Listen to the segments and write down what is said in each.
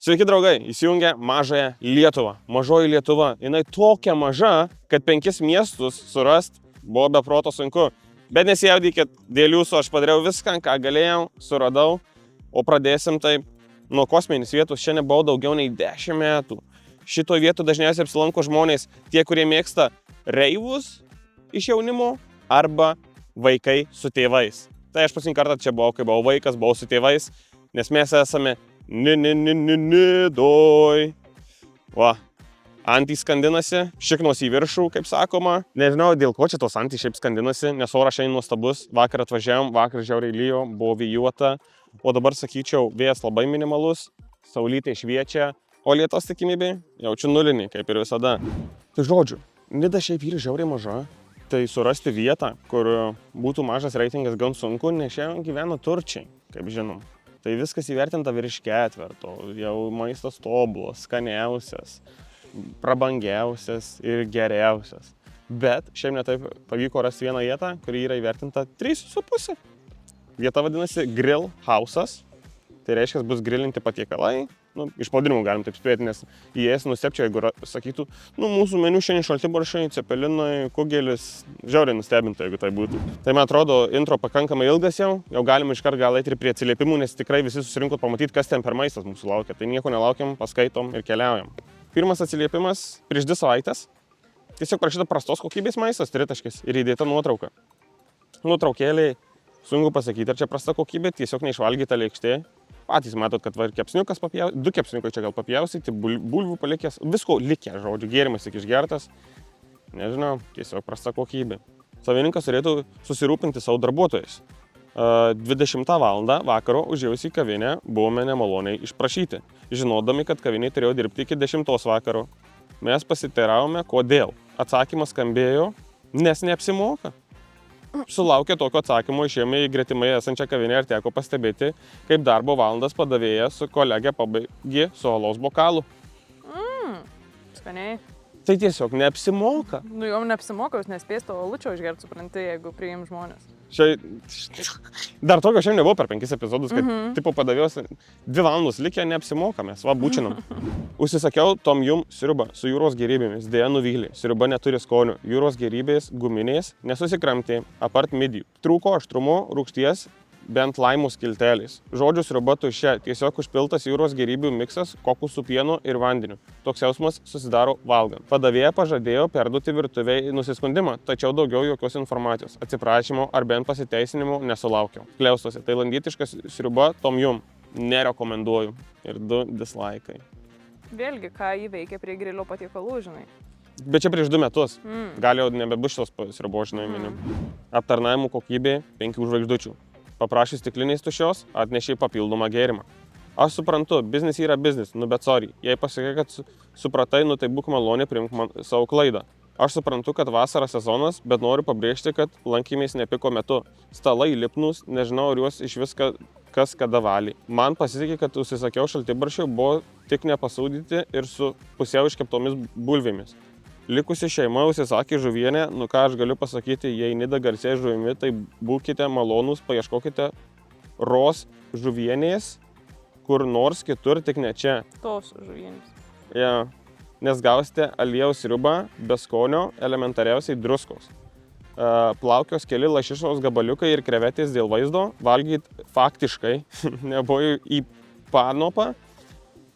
Sveiki draugai, įsijungia Mažąją Lietuvą. Mažoji Lietuva. Jinai tokia maža, kad 5 miestus surast buvo be proto sunku. Bet nesijaudykit, dėl jūsų aš padariau viską, ką galėjau, suradau. O pradėsim taip nuo kosminės vietos. Šiandien buvau daugiau nei 10 metų. Šitoj vietų dažniausiai apsilanko žmonės, tie, kurie mėgsta reivus iš jaunimo arba vaikai su tėvais. Tai aš paskutinį kartą čia buvau, kai buvau vaikas, buvau su tėvais, nes mes esame Nidoj. Va, antys skandinasi, šiknos į viršų, kaip sakoma. Nežinau, dėl ko čia tos antys šiaip skandinasi, nes oras šiandien nuostabus. Vakar atvažiavom, vakar žiauriai lijo, buvo vėjuota. O dabar, sakyčiau, vėjas labai minimalus, saulytė šviečia, o lietos tikimybė jaučiu nulinį, kaip ir visada. Tai žodžiu, Nida šiaip yra žiauriai maža. Tai surasti vietą, kur būtų mažas reitingas gan sunku, nes šiandien gyvena turčiai, kaip žinom. Tai viskas įvertinta virš 4, jau maistas tobulas, skaniausias, prabangiausias ir geriausias. Bet šiaip netaip pavyko rasti vieną vietą, kuri yra įvertinta 3,5. Vieta vadinasi Grill House'as, tai reiškia bus grilinti patiekalai. Iš pavadinimų galim taip spėti, nes įėjęs nustebčiau, jeigu sakytų, mūsų meniu šiandien šaltibarščiai, cepelinai, kugelis, žiauriai nustebinta, jeigu tai būtų. Tai man atrodo, intro pakankamai ilgas jau galim iškart gal eiti ir prie atsiliepimų, nes tikrai visi susirinkot pamatyti, kas ten per maistas mūsų laukia. Tai nieko nelaukiam, paskaitom ir keliaujam. Pirmas atsiliepimas prieš 2 savaitės. Tiesiog parašyta prastos kokybės maistas, 3 taškis ir įdėta nuotrauka. Nuotraukėliai, sunku pasakyti, ar čia prasta kokybė, tiesiog neišvalgyta lėkštė. Patys matot, kad va, kepsniukas papjausi, 2 kepsniukai čia gal papjausyti, bulvių palikęs, visko likę, žodžiu, gėrimas tik išgertas. Nežinau, tiesiog prasta kokybė. Savininkas turėtų susirūpinti savo darbuotojais. 20 valandą vakaro užėjus į kavinę buvome nemaloniai išprašyti, žinodami, kad kavinė turėjo dirbti iki 10 vakaro. Mes pasiteiravome, kodėl. Atsakymas skambėjo, nes neapsimoka. Sulaukė tokio atsakymo, išėjome į gretimai esančią kavinę ir teko pastebėti, kaip darbo valandas padavėjas su kolegė pabaigė su alaus bokalu. Skaniai. Tai tiesiog neapsimoka. Jau neapsimoka, jūs nespės to alučio išgerti, supranti, jeigu priim žmonės. Dar tokio šiandien nebuvo per 5 epizodus, kad tipo padavėjos 2 valandos likę neapsimoka, mes va bučinam. Užsisakiau Tom Yum sriubą su jūros gėrybėmis, dėja nuvylė. Sriuba neturi skonio, jūros gėrybės guminės, nesusikramtė, apart midijų. Trūko aštrumo, rūgšties, bent laimų skiltelės. Žodžiu, sriuba tuščia, tiesiog užpiltas jūros gėrybių miksas, kokosų pienu ir vandeniu. Toks jausmas susidaro valgant. Padavėja pažadėjo perduoti virtuvei nusiskundimą, tačiau daugiau jokios informacijos, atsiprašymo ar bent pasiteisinimo nesulaukiau. Kliaustosi, tailandietiškas sriuba Tom Yum. Nerekomenduoju. Ir 2 dislaikai. Vėlgi, ką įveikia prie grilio patiekalų, žinai. Bet čia prieš 2 metus. Gal jau nebebus šios sriubos, žinai, meniu. Aptarnavimų kokybė 5 žvaigždučių. Paprašys stiklinės tuščios, atnešė papildomą gėrimą. Aš suprantu, biznis yra biznis, bet sorry. Jei pasakė, kad supratai, tai būk malonė, priimk savo klaidą. Aš suprantu, kad vasara sezonas, bet noriu pabrėžti, kad lankymės ne piko metu. Stalai lipnūs, nežinau, ar juos iš viską kas kada valė. Man pasisekė, kad užsisakiau šaltibarščių, buvo tik nepasūdyti ir su pusiau iškeptomis bulvėmis. Likusi šeima užsisakė žuvienę, ką aš galiu pasakyti, jei Nida garsėja žuvimi, tai būkite malonūs, paieškokite ros žuvienės, kur nors kitur, tik ne čia. Tos žuvienės. Ja, nes gausite aliejaus sriubą, be skonio, elementariausiai druskos. Plaukios keli lašišos gabaliukai ir krevetės dėl vaizdo, valgyt faktiškai, nebuvo į panopą,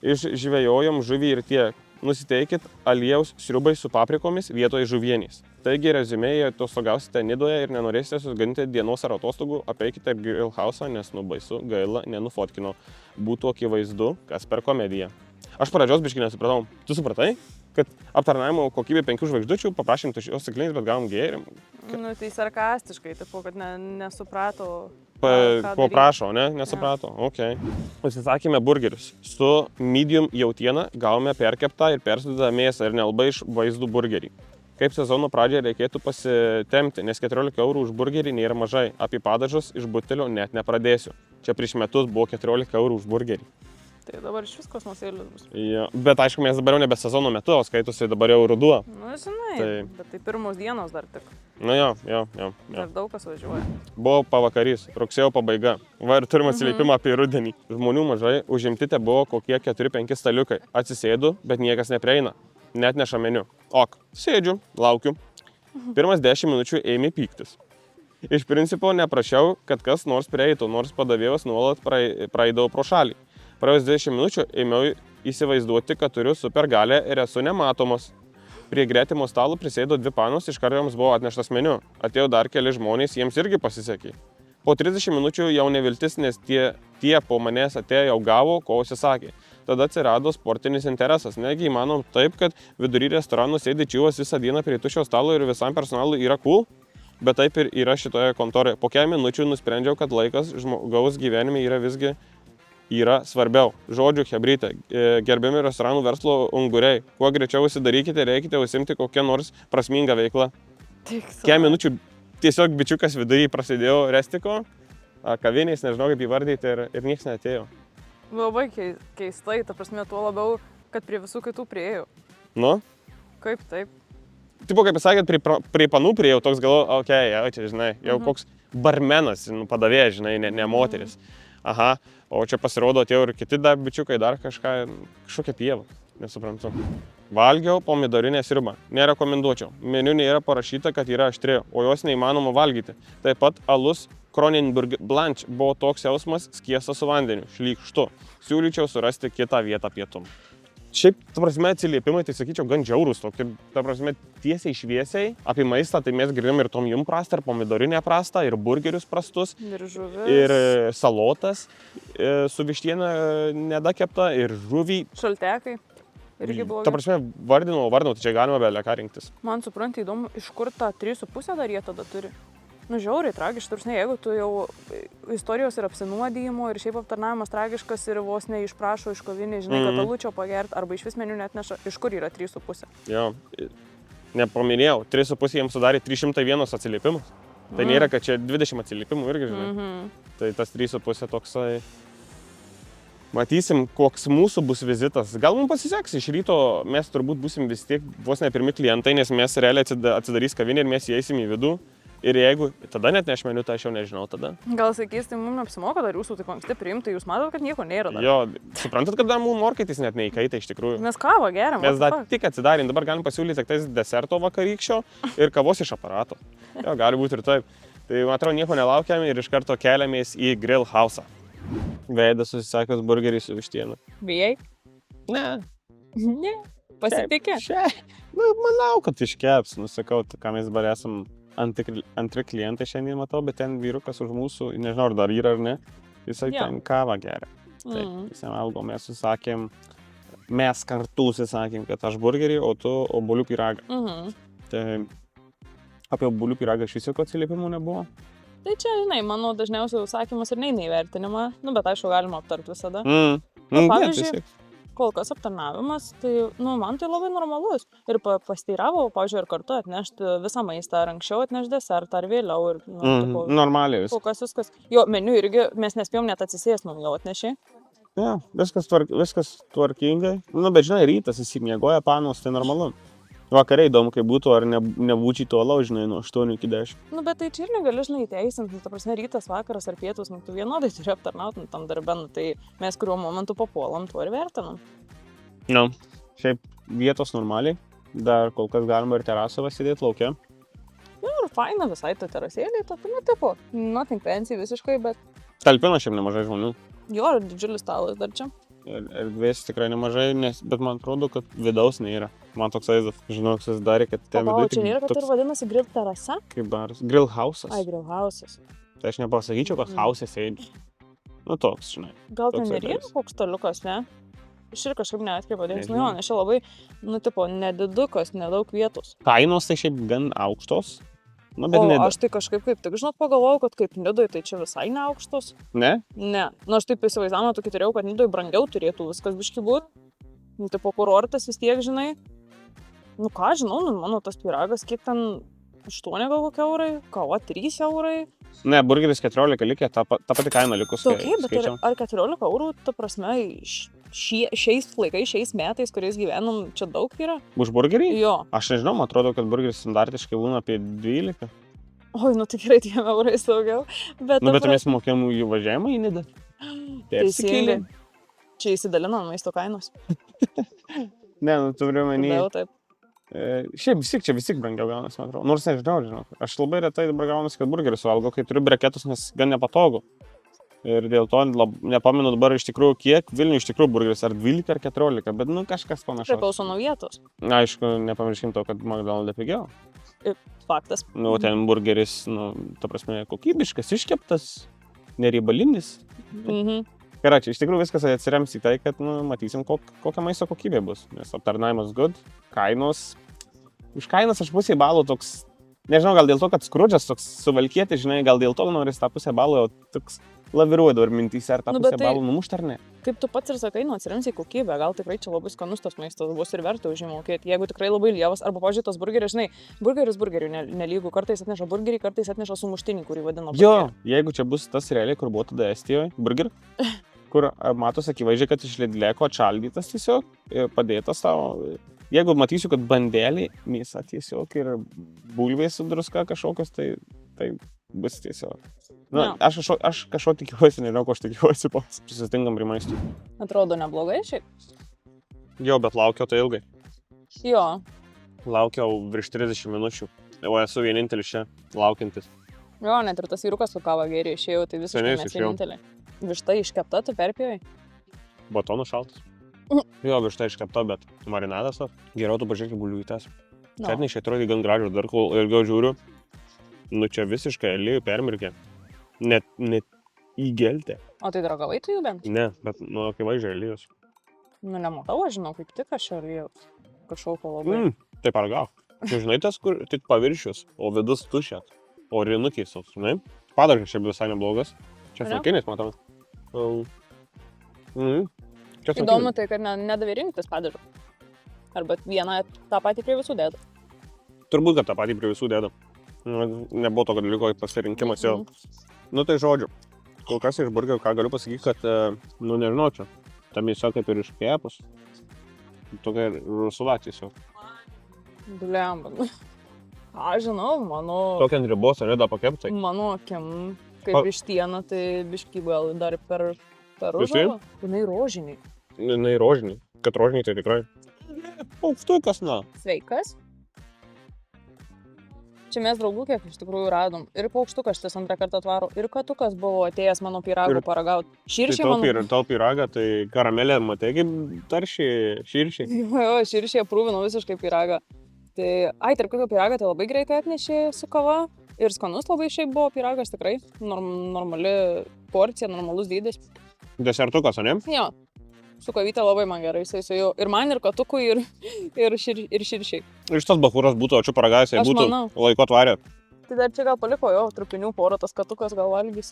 išžvejojom žuvį ir tiek. Nusiteikit aliejaus sriubai su paprikomis vietoje žuvienės. Taigi reziumė, jei atostogausite Nidoje ir nenorėsite susigadinti dienos ar atostogų, apeikite Grill House'ą, nes baisu, gaila, nenufotkino. Būtų akivaizdu, kas per komediją. Aš pradžios biškį nesupratau. Tu supratai, kad aptarnavimo kokybė 5 žvaigždučių, paprašym tuščios stiklinės, bet gavom gėrimą? Tai sarkastiškai, tipo, kad nesuprato. Ko prašo, ne? Nesuprato. Ja. Okay. Užsisakėme burgerius. Su medium jautiena gavome perkeptą ir persūdytą mėsą ir nelabai iš vaizdų burgerį. Kaip sezono pradžioje reikėtų pasitemti, nes 14 eurų už burgerį nėra mažai. Apie padažus iš butelio net nepradėsiu. Čia prieš metus buvo 14 eurų už burgerį. Tai dabar iš vis kosmosėlis bus. Jo. Bet aišku, mes dabar jau nebe sezono metu, o skaitusi dabar jau ruduo. Nu, žinai, bet tai pirmos dienos dar tik. Nu jo. Dar daug kas važiuoja. Buvo pavakarys, rugsėjo pabaiga. Va ir turim atsiliepimą apie rudenį. Žmonių mažai, užimti te buvo kokie 4-5 staliukai. Atsisėdu, bet niekas neprieina. Net neša meniu. Ok, sėdžiu, laukiu. Pirmas 10 minučių ėmė pyktis. Iš principo neprašiau, kad kas nors prieitų, nors padavėjos nuolat praeidavo pro šalį. Praėjus 20 minučių ėmiau įsivaizduoti, kad turiu supergalę ir esu nematomas. Prie gretimo stalo prisėdo 2 panos, iš karto joms buvo atneštas meniu. Atėjo dar keli žmonės, jiems irgi pasisekė. Po 30 minučių jau neviltis, nes tie po manęs atėjo jau gavo, ko užsisakė. Tada atsirado sportinis interesas. Negi įmanom taip, kad vidury restorano sėdi čiūvas visą dieną prie tuščio stalo ir visam personalui yra cool? Bet taip ir yra šitoje kontoroje. Po kelių minučių nusprendžiau, kad laikas žmogaus gyvenime yra svarbiau. Žodžiu, chebrytė, gerbiami restoranų verslo unguriai, kuo greičiau užsidarykite, reikite užsimti kokią nors prasmingą veiklą. Kelių minučių tiesiog bičiukas vidury prasidėjo restiko, kavinės, nežinau kaip įvardyti ir nieks neatėjo. Labai keistai, ta prasme, tuo labiau, kad prie visų kitų priėjau. Nu? Kaip taip? Tipo, kaip jūs sakėt, prie panų priėjau, toks galvo, okei, čia, žinai, jau koks barmenas, padavėjas, žinai, ne moteris. Aha, o čia pasirodo atėjo ir kiti dar bičiukai, dar kažkokia pieva, nesuprantu. Valgiau pomidorinę sriubą, nerekomenduočiau. Meniu nėra parašyta, kad yra aštri, o jos neįmanoma valgyti. Taip pat alus Kronenburg Blanche buvo toks jausmas, skiestas su vandeniu, šlykštu. Siūlyčiau surasti kitą vietą pietum. Šiaip, ta prasme, atsiliepimai, tai sakyčiau, gan žiaurūs, tokie, ta prasme, tiesiai šviesiai. Apie maistą, tai mes girdėjom ir tom jum prastą, ir pomidorinę prastą, ir burgerius prastus. Ir žuvis. Ir salotas su vištiena nedakepta, ir žuvį. Šaltekai. Irgi blogai. Ta prasme, vardinau, tai čia galima belė ką rinktis. Man supranti įdomu, iš kur tą 3,5 dar jie tada turi. Nu, žiauriai tragiškai, tarsi, jeigu tu jau istorijos ir apsinuodijimo, ir šiaip aptarnavimas tragiškas ir vos neišprašo iš kavinės, žinai, kad alučio pagert, arba iš vis meniu net neša, iš kur yra 3,5. Jo, nepaminėjau, 3,5 jiems sudarė 301 atsiliepimus. Tai nėra, kad čia 20 atsiliepimų irgi, žinai. Tai tas 3,5 toksai. Matysim, koks mūsų bus vizitas. Gal mums pasiseks, iš ryto mes turbūt būsim vis tiek vos ne pirmi klientai, nes mes realiai atsidarys kavinė ir mes įeisim į vidų. Ir jeigu tada net neš meniu, tai aš jau nežinau tada. Gal sakys, tai mums apsimoka dar jūsų taip anksti priimti, jūs matot, kad nieko nėra dar. Jo, suprantat, kad dar mūsų morkaitis net neįkaita iš tikrųjų. Mes kavą geriam. Mes dar tik atsidarėm, dabar galim pasiūlyti tik tais deserto vakarykščio ir kavos iš aparato. Jo, gali būti ir taip. Tai, man atrodo, nieko nelaukiam ir iš karto keliamės į Grill House'ą. Veidas susisakęs burgerį su vištiena. Bijai? Ne. Ne. Pasitikė? Nu, manau, kad iškeps. Nusakau, ką mes dabar esam antri klientai šiandien matau, bet ten vyrukas už mūsų, nežinau, ar dar yra ar ne, jisai ten kavą geria. Taip, jisai valgo, mes kartu susisakėm, kad aš burgerį, o tu obuolių pyragą. Tai apie obuolių pyragą iš vis jokio atsiliepimų nebuvo? Tai čia, žinai, mano dažniausiai užsakymas ir neina į vertinimą, nu, bet aišku, galima aptarti visada. Pavyzdžiui, kol kas aptarnavimas, tai, nu, man tai labai normalus. Ir pasteiravau, pavyzdžiui, ir kartu atnešti visą maistą, ar anksčiau atnešti desertą, ar vėliau. Ir, nu, normaliai viskas. Kol kas viskas. Jo, meniu irgi mes nespėjom net atsisės, mums jau atnešė. Ja, viskas tvarkingai. Nu, bet žinai, rytas įsimiegoja panos, tai normalu. Vakariai įdomu, kaip būtų, ar nebūčiai to alau, žinai, nuo 8 iki 10. Nu, bet tai čia ir negali, žinai, teisinti, ta prasme, rytas, vakaras ar pietus, nu, tu vienodai turi aptarnauti tam darbe, nu, tai mes kuriuo momentu papuolam, tuo ir vertinam. Nu, šiaip vietos normaliai, dar kol kas galima ir terasą pasidėti laukia. Nu, ir faina visai ta terasėlė, tokia, nu, tipo, nothing fancy visiškai, bet... Talpina šiaip nemažai žmonių. Jo, ir didžiulis stalas dar čia. Erdvės tikrai nemažai, bet man atrodo, kad vidaus nėra. Man toks vaizdas, žinau, kas darė, kad ten viduje... O, čia nėra, kad ir vadinasi Grill terasa? Kaip baras. Grill House'as. Ai, Grill House'as. Tai aš nepasakyčiau, kad House'e sėdi. Nu, toks, žinai. Gal ten ir yra koks staliukas, ne? Aš ir kažkaip neatkreipiau dėmesio, nu jo, nes čia labai, nu, tipo, nedidukas, nedaug vietos. Kainos tai šiaip gan aukštos. Nu, o aš tai kažkaip kaip tik, žinot, pagalvojau, kad kaip Nidoj, tai čia visai neaukštos. Ne? Ne. Nu, aš taip įsivaizdavau, tokį turėjau, kad Nidoj brangiau turėtų viskas biški būt. Nu, tipo, kurortas vis tiek, žinai. Nu, ką žinau, nu, mano tas pyragas, kiek ten 8 gal kokie eurai, kava 3 eurai. Ne, burgeris 14 likė, ta pati kaina likus. Tokiai, bet ar 14 eurų, ta prasme, šiais laikais, šiais metais, kuriais gyvenam, čia daug yra. Už burgerį? Jo. Aš nežinau, man atrodo, kad burgeris standartiškai būna apie 12. Oi, nu tikrai 2 eurais daugiau. Bet, Bet mes mokėjom jų važiavimą į Nidą. Teisingai. Čia įsidalino maisto kainos. Ne, nu turiu menį. Todėl taip. Šiaip visi brangiau gaunas, man atrodo. Nors nežinau, žinau. Aš labai retai dabar gaunas, kad burgerį suvalgau, kai turiu breketus, nes gan nepatogu. Ir dėl to nepamenu dabar iš tikrųjų, kiek Vilniuje iš tikrųjų burgeris, ar 12 ar 14, bet nu kažkas panašaus. Priklauso nuo vietos. Aišku, nepamirškim to, kad McDonald's pigiau. Faktas. Nu, ten burgeris, nu, ta prasme, kokybiškas, iškeptas, neribalinis. Gerai, čia iš tikrųjų viskas atsirems į tai, kad nu, matysim, kokia maisto kokybė bus. Nes aptarnavimas good, kainos. Už kainas aš pusė balų toks, nežinau, gal dėl to, kad Skrudžas toks suvalkieti, žinai, gal dėl to noris tą pusę balų, o toks laviruoju dabar mintyse, ar tą pusę balų numušt ar ne. Kaip tu pats ir sakai, nu atsirems į kokybę, gal tikrai čia labai skanus tas maistas bus ir verta už jį mokėti. Jeigu tikrai labai lievas, arba, pavyzdžiui, tas burgeris, žinai, burgeris burgerių nelygų, kartais atneša burgerį, kartais atneša sumuštinį, kurį vadina burgerį. Jo, jeigu čia bus tas realiai, kur buvo tada Estijoje, burger, kur matos akivaizdžiai, kad iš ledleko atšaldytas tiesiog, padėtas tavo. Jeigu matysiu, kad bandelį, mėsa tiesiog ir bulvės su druska kažkokios, tai bus tiesiog. Na, aš kažko tikiuosi, nežinau, ko aš tikiuosi, prisitinkam prie maistų. Atrodo neblogai šiaip. Jo, bet laukiau tai ilgai. Jo. Laukiau virš 30 minučių. O esu vienintelis čia laukiantis. Jo, net ir tas vyrukas su kava gėrė išėjau, tai visiškai mes vieninteliai. Višta iškepta, tu perpjovai? Batonas šaltas. Jo, višta iškepta, bet marinadas. Geriau tu pažiūrėk bulvytes. Ketnišiai atrodo gan gražus, dar kol ilgiau žiūriu. Nu čia visiškai aliejų permirkė. Net įgeltė. O tai dragavai tu jų bent? Ne, bet nu akivaizdžiai aliejus. Nu nematau, aš žinau, kaip tik aš aliejus. Kažkokio labai. Tai paragau. Žinai tas, kur tik paviršius, o vidus tuščias. O rinukiais, žinai. Padažas šiaip visai neblogas. Čia smulkiniais matome. Įdomu tai, kad nedavė rinktis padažą. Arba vieną tą patį prie visų dėda. Turbūt, kad tą patį prie visų dėda. Nebuvo to, kad liko pasirinkimas jau. Nu tai žodžiu, kol kas iš burgerio, ką galiu pasakyti, kad, nu nežinau čia, ta mėsa kaip ir iškepus. Tokia rusula tiesiog. Bliamba. Aš žinau, mano... Tokia ant ribos, ar ne, da pakeptai? Mano akim, kaip vištiena, tai biškį gal dar per užalą. Jinai rožiniai. Jinai rožiniai. Kad rožiniai tai tikrai. Paukštukas, na. Sveikas. Čia mes draugų kiek iš tikrųjų radom. Ir paukštukas šitas antrą kartą atvaro. Ir katukas buvo atėjęs mano pyragų paragauti. Širšiai mano... Tau pyragą, tai karamelė, matai, kaip taršiai širšiai. Jo, širšiai aprūvino visiškai pyragą. Tai, tarp kokio pyragą tai labai greitai atnešė su kava. Ir skanus labai šiaip buvo pyragas tikrai. Normali porcija, normalus dydis. Desertukas, o ne? Jo. Su kavytė labai man gerai, jisai su jau ir man, ir katukui, ir širšiai. Iš tas bachūras būtų, o čia paragavęs, jei būtų laiko tvarė. Tai dar čia gal paliko, jo, trupinių porą, tas katukas gal valgys.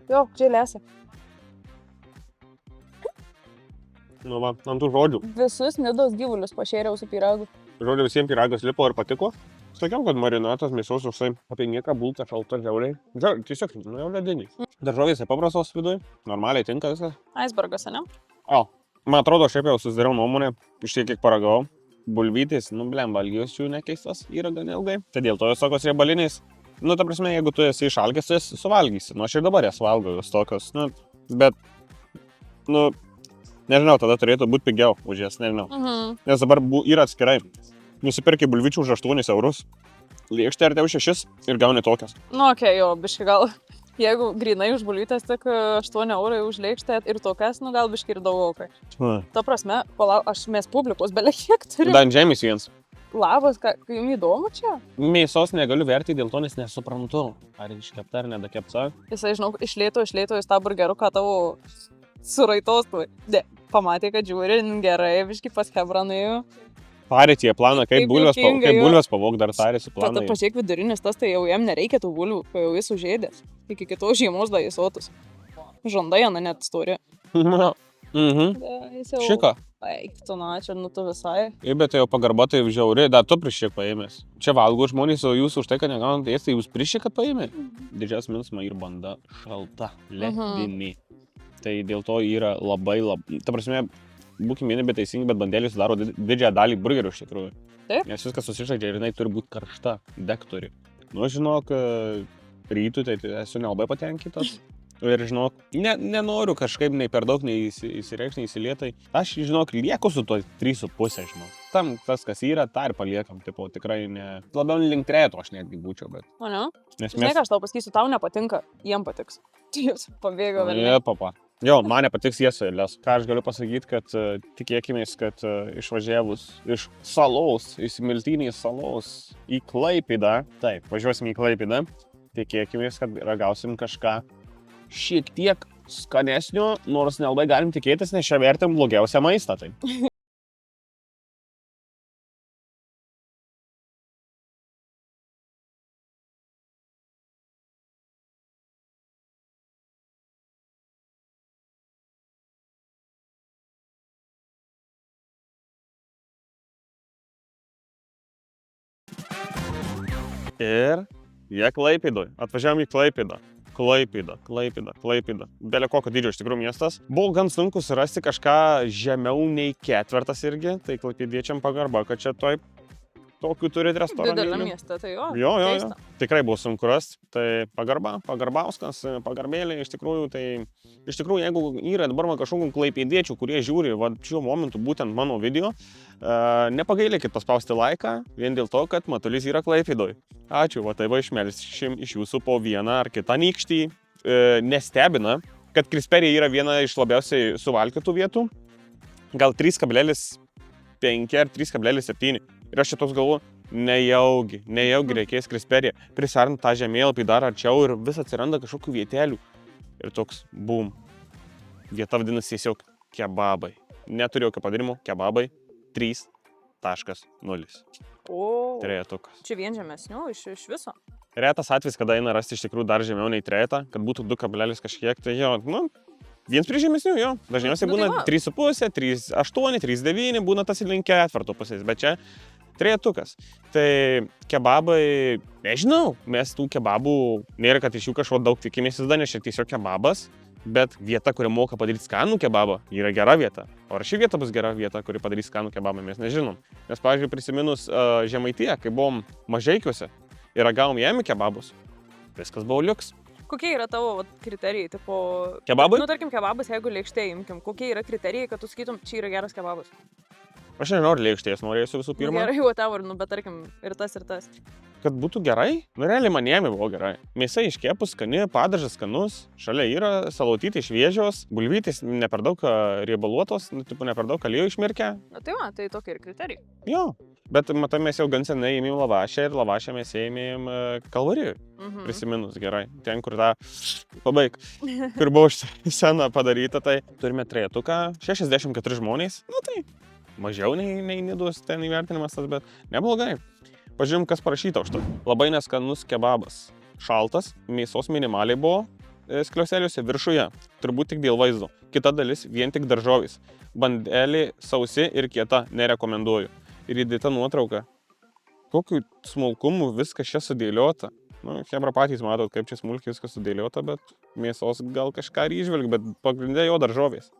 Jo, čia lėsia. Nu va, ant tų žodžių. Visus Nidos gyvulius pašėriau su pyragu. Žodžiu, visiems pyragas lipo ir patiko. Sakiau, kad marinatas mėsos užsai apie nieką bulta šalta žiauriai. Tiesiog, nu jau lediniai. Daržovės paprastos viduje, normaliai tinka viskas. Icebergas, ne? O, man atrodo, šiaip jau susidariau nuomonę, iš tiek kiek paragavau. Bulvytis, nu blem, valgijos jų nekeistas yra gan ilgai. Tai dėl to jos tokios riebaliniais. Nu, ta prasme, jeigu tu esi išalgęs, tu esi suvalgysi. Nu, aš ir dabar jas valgau, jos tokios, nu, bet, nu, nežinau, tada turėtų būti pigiau už jas, nežinau. Nes dabar yra atskirai. Nusipirki bulvyčių už 8 eurus, lėkštę ar tau 6 ir gauni tokias. Nu, okei, jo, biškai gal, jeigu grinai už bulvytės, tik 8 eurai už lėkštę ir tokias, nu gal biškai ir daugokai. Ta prasme, mes publikos belia kiek turiu. Dan žemės viens. Labas, jums įdomu čia? Mėsos negaliu verti dėl to, nes nesuprantu, ar iškepta ar nedakepta. Jisai, žinau, išlėto jis tą burgeruką tavo suraitos. Pamatė, kad žiūri gerai, biškai pas Hebra nuėjo. Tarė tie planą, kaip bulvės pavok dar tarėsi planą. Tada pažiūrėk vidurinis tas, tai jau jam nereikia tų bulvių, kai jau jis užėdės. Iki kitos žiemos da jis otus. Žanda jana net turi. Šika. Eik, tu na, čia nu tu visai. Bet jau pagarba tai žiauri, dar tu prišiek paėmės. Čia valgo žmonės, o jūs už tai, kad negaunate ėsti, jūs prišiek, kad paėmė. Didžias minsma ir banda šalta, ledinė. Tai dėl to yra labai, ta prasme, būkime vieni beteisingi, bet bandelė sudaro didžiąją dalį burgerių iš tikrųjų. Taip. Nes viskas susižaidžia ir jinai turi būti karšta, dektori. Nu, žinok, rytui tai esu nelabai patenkintas. Ir žinok, nenoriu kažkaip nei per daug, nei įsireikšti, nei įsilietai. Aš, žinok, lieku su to 3,5, žinok. Tam tas, kas yra, tą ir paliekam, tipo, tikrai ne. Labiau link 3 aš netgi būčiau, bet. O ne? Nes Žinai, ką aš tau pasakysiu, tau nepatinka, jiem patiks. Jūs pabėgo vėl. Ne, papa. Jo, man nepatiks jie suėlės. Ką aš galiu pasakyti, kad tikėkimės, kad išvažiavus iš salos, iš Miltinės salos į Klaipėdą, taip, važiuosim į Klaipėdą, tikėkimės, kad ragausim kažką šiek tiek skanesnio, nors nelabai galim tikėtis, nes čia vertim blogiausią maistą. Tai. Ir jie Klaipėdoj. Atvažiavom į Klaipėdą. Klaipėda. Belė kokio dydžio iš tikrųjų miestas. Buvo gan sunku surasti kažką žemiau nei 4 irgi. Tai klaipėdiečiam pagarba, kad čia taip tokių turit restoranų. Didelė miestą, tai jo. Jo. Tikrai buvo sunku rasti. Tai pagarbauskas, pagarbėlė iš tikrųjų. Tai iš tikrųjų, jeigu yra dabar kažkokių klaipėdiečių, kurie žiūri šiuo momentu būtent mano video, nepagailėkit paspausti laiką, vien dėl to, kad Matulys yra Klaipėdoj. Ačiū, va tai va išmelsim iš jūsų po vieną ar kitą nykštį. Nestebina, kad Krisperija yra viena iš labiausiai suvalkytų vietų. Gal 3,5 ar 3,7. Ir aš čia toks galvoju, nejaugi reikės Krisperiją. Prisarint tą žemėlapį dar arčiau ir vis atsiranda kažkokių vietelių. Ir toks, bum. Vieta vadinasi tiesiog kebabai. Neturiu jokio padarimo, kebabai 3.0. O, trejetukas. čia vien žemesnių iš viso? Retas atvejs, kada eina rasti iš tikrųjų dar žemiau nei trejetą, kad būtų 2 kažkiek, tai jo, nu, viens prie žemesnių, jo. Dažniausiai būna 3,5, 3,8, 3,9, būna tas link 4 pusės, bet čia trejetukas. Tai kebabai, nežinau, mes tų kebabų, nėra, kad iš jų kažko daug tikimės, nes čia tiesiog kebabas. Bet vieta, kuri moka padaryti skanų kebabą, yra gera vieta. O ar ši vieta bus gera vieta, kuri padarys skanų kebabą, mes nežinom. Nes, pavyzdžiui, prisiminus Žemaitiją, kai buvom Mažeikiuose ir ragavom jame kebabus, viskas buvo liuks. Kokie yra tavo kriterijai? Tipo, kebabai? Nu, tarkim, kebabas, jeigu lėkštė imkim, kokie yra kriterijai, kad tu sakytum, čia yra geras kebabas? Aš nežinau, ar lėkštės norėsiu visų pirma. Gerai, whatever, nu, bet tarkim, ir tas. Kad būtų gerai? Nu, realiai man jame buvo gerai. Mėsa iškepus skani, padažas skanus, šalia yra salotytai šviežios, bulvytės ne per daug riebaluotos, nu, tipo, ne per daug aliejų išmirkę. Na tai va, tai tokie ir kriterijai. Jo, bet matai, mes jau gan senai ėmėm lavašę ir lavašę mes ėmėm Kalvarijoj. Prisiminus gerai. Ten, kur tą kur buvo sena padaryta, tai turime trejetuką, 64 žmonės, nu tai mažiau nei Nidos ten įvertinimas tas, bet neblogai. Pažiūrėjom, kas parašyta už to. Labai neskanus kebabas. Šaltas, mėsos minimaliai buvo skliauseliuose viršuje. Turbūt tik dėl vaizdo. Kita dalis vien tik daržovės. Bandelė sausi ir kieta, nerekomenduoju. Ir įdėta nuotrauka. Kokiu smulkumu viskas čia sudėliota. Nu, hebra patys matot, kaip čia smulkiai viskas sudėliota, bet mėsos gal kažką ir įžvelg, bet pagrindė jo daržovės.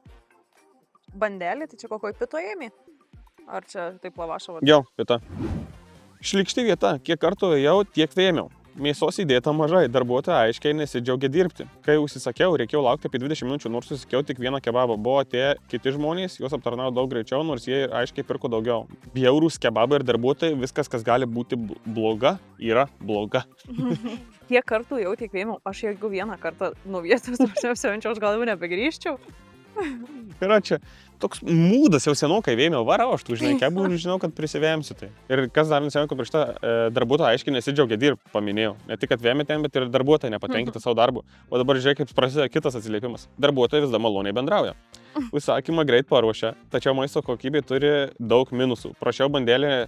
Bandelė, tai čia kokoj pito ėmė? Ar čia taip lavašo? Jo, pita. Šlykšti vieta, kiek kartų ėjau, tiek vėmiau. Mėsos įdėta mažai, darbuotojai aiškiai nesidžiaugia dirbti. Kai užsisakiau, reikėjo laukti apie 20 minučių, nors susikiau tik vieną kebabą. Buvo tie kiti žmonės, juos aptarnavo daug greičiau, nors jie aiškiai pirko daugiau. Bjaurūs kebabai ir darbuotojai, viskas, kas gali būti bloga, yra bloga. Kiek kartų jau tiek vėmiau, aš jeigu vieną kartą nuo vietos apsivenčiau, aš gal jau nebegrįžčiau. Yra čia toks mūdas jau senokai vėmiau, varau, aš tų žinai kebų ir žinau, kad prisivėmsiu tai. Ir kas dar neseniai, kad prieš tą darbuotoją aiškiai nesidžiaugia dirbti, paminėjau. Ne tik, kad vėmė ten, bet ir darbuotojai nepatenkinti savo darbu. O dabar žiūrėk, kaip prasideda kitas atsiliepimas. Darbuotojai vis dar maloniai bendrauja. Užsakymą greit paruošia, tačiau maisto kokybė turi daug minusų. Prašiau bandelėje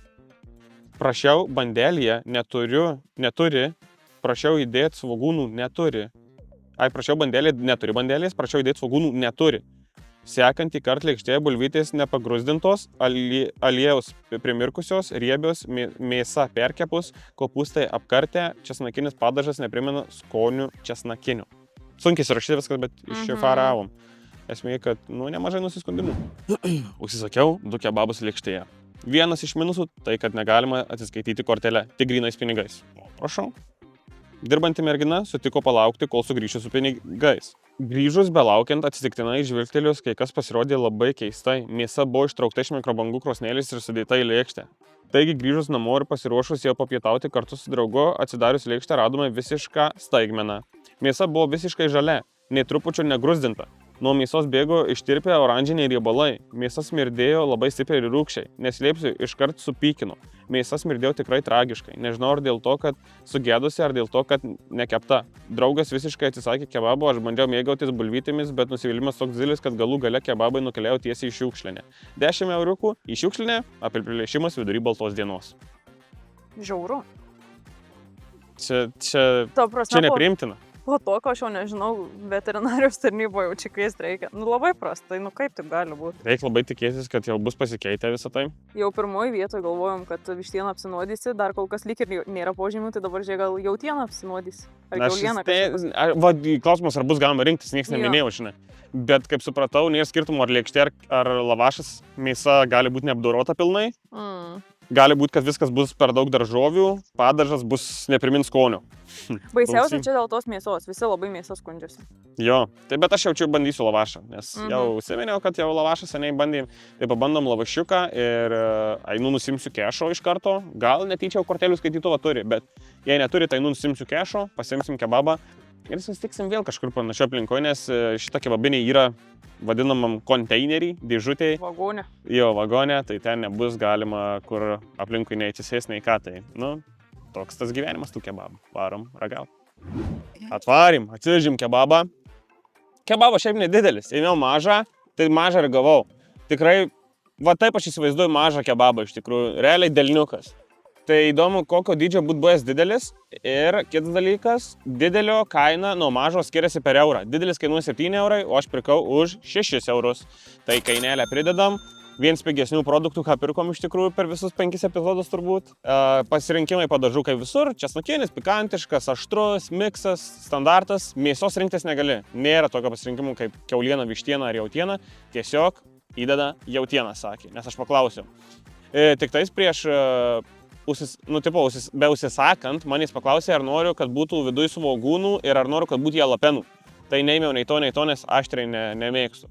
neturi, prašiau įdėti svogūnų neturi. Prašiau bandelės, prašiau įdėti svogūnų neturi. Sekantį kartą lėkštėje bulvytės nepagrusdintos, aliejaus primirkusios, riebios, mėsa perkepus, kopūstai apkartę, česnakinis padažas neprimena skonių česnakinių. Sunkiai surašyti viskas, bet iššifravom. esmė, kad, nemažai nusiskundimų. Užsisakiau 2 kebabus lėkštėje. Vienas iš minusų tai, kad negalima atsiskaityti kortelę, tik grynais pinigais. Prašau. Dirbanti mergina sutiko palaukti, kol sugrįšiu su pinigais. Grįžus belaukiant atsitiktinai žvilgtelius, kai kas pasirodė labai keistai. Mėsa buvo ištraukta iš mikrobangų krosnėlės ir sudėta į lėkštę. Taigi grįžus namo ir pasiruošus jau papietauti kartu su draugu, atsidarius lėkštę radome visišką staigmeną. Mėsa buvo visiškai žalia, nei trupučiu negrusdinta. Nuo mėsos bėgo ištirpę oranžiniai riebalai. Mėsa smirdėjo labai stipriai ir rūgščiai. Neslėpsiu, iškart supykino. Mėsa smirdėjo tikrai tragiškai. Nežinau, ar dėl to, kad sugėdusi, ar dėl to, kad nekepta. Draugas visiškai atsisakė kebabo, aš bandžiau mėgautis bulvytėmis, bet nusivylimas toks didelis, kad galų gale kebabai nukeliavo tiesiai į šiukšlinę. 10 euriukų į šiukšlinę, apiplėšimas vidury baltos dienos. Žiauru. Čia nepriimtina. Po to, ko aš jau nežinau, veterinarijos tarnyboje jau čia kviest reikia. Labai prastai, kaip taip gali būti. Reikia labai tikėtis, kad jau bus pasikeitę visą tai. Jau pirmoji vietoje galvojom, kad vištieną apsinuodysi, dar kol kas lyg ir nėra požymių, tai dabar žiūrėk, gal jautieną apsinuodysi. Ar kiaulieną kažkas. Klausimas, ar bus galima rinktis, niekas neminėjo, žinai. Bet kaip supratau, nėra skirtumo, ar lėkštė ar lavašas, mėsa gali būti neapdorota pilnai. Gali būti, kad viskas bus per daug daržovių, padažas bus neprimins skonio. Baisiausia čia dėl tos mėsos, visi labai mėsą skundžiasi. Jo, bet aš jau bandysiu lavašą, nes jau užsiminiau, kad jau lavašą seniai bandėm. Tai pabandom lavašiuką ir einu nusimsiu kešo iš karto. Gal netyčia kortelių skaitytuvą turi, bet jei neturi, tai nusimsiu kešo, pasimsim kebabą ir susitiksim vėl kažkur panašio aplinkoje, nes šita kebabinė yra vadinamam konteinerį, dėžutėj. Vagonė. Jo, vagonė, tai ten nebus galima, kur aplinkui neatsisės nei ką, tai, toks tas gyvenimas tų kebabų. Varom ragaut. Atvarim, atsivežim kebabą. Kebabas šiaip nedidelis, ėmiau mažą, tai mažą ir gavau. Tikrai, taip aš įsivaizduoju mažą kebabą iš tikrųjų, realiai delniukas. Tai įdomu, kokio dydžio būtų buvęs didelis ir kitas dalykas, didelio kaina nuo mažo skiriasi per eurą. Didelis kainuoja 7 eurai, o aš pirkau už 6 eurus. Tai kainelę pridedam, vienas pigesnių produktų, ką pirkom iš tikrųjų per visus 5 epizodus turbūt. Pasirinkimai padažų kaip visur, česnakinis, pikantiškas, aštrus, miksas, standartas. Mėsos rinktis negali, nėra tokio pasirinkimų kaip kiauliena, vištiena ar jautiena. Tiesiog įdeda jautieną, sakė, nes aš paklausiau. Tik tais prieš be užsisakant, manęs paklausė, ar noriu, kad būtų viduj svogūnų ir ar noriu, kad būtų jalapenų. Tai neėmiau nei to, nes aštriai nemėgstu.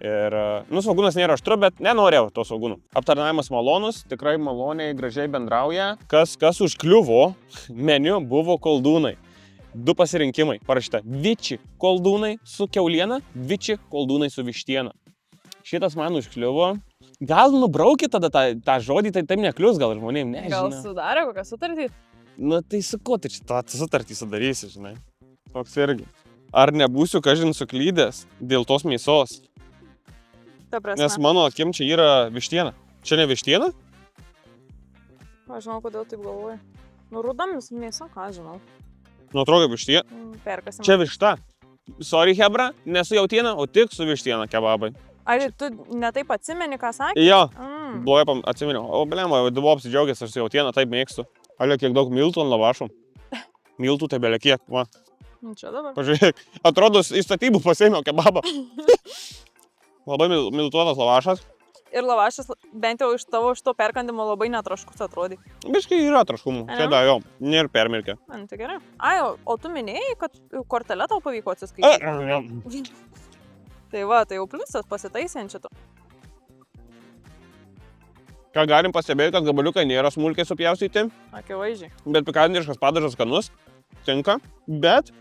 Ir, svogūnas nėra aštru, bet nenorėjau to svogūnų. Aptarnavimas malonus, tikrai maloniai, gražiai bendrauja. Kas užkliuvo, meniu buvo koldūnai. 2 pasirinkimai parašyta. Viči koldūnai su kiauliena, viči koldūnai su vištiena. Šitas man užkliuvo. Gal nubraukit tada tą žodį, tai taip neklius gal žmonėm, nežinau. Gal sudarė kokią sutartį? Tai su ko tai tą sutartį sudarysi, žinai. Toks irgi. Ar nebūsiu kažin suklydęs dėl tos mėsos? Ta prasme. Nes mano akim čia yra vištiena. Čia ne vištiena? Aš žinau, kodėl taip galvoju. Rudomis mėsa, ką žinau. Atrodo vištiena. Perkasim. Čia višta. Sorry, hebra, nesu jautiena, o tik su vištiena kebabai. Ar tu netaip atsimeni, ką sakė? Jo, buvo atsiminiau. O, blema, buvau apsidžiaugęs, aš su jautiena taip mėgstu. Ale, kiek daug miltų ant lavašų. Miltų tai belė kiek, va. Čia dabar. Pažiūrėk, atrodo, į statybų pasėmiau kebabą. Labai miltuotas lavašas. Ir lavašas, bent jau iš to perkandimo labai netraškus atrodė. Biškai yra traškumų, čia da jo, nėra permirkę. Tai gerai. O tu minėjai, kad kortelę tau pavyko atsiskaityti? Tai va, tai jau pliusas pasitaisė ant šito. Ką galim pastebėti, kad gabaliukai nėra smulkiai supjaustyti. Akivaizdžiai. Bet pikantiškas padažas skanus, tinka. Bet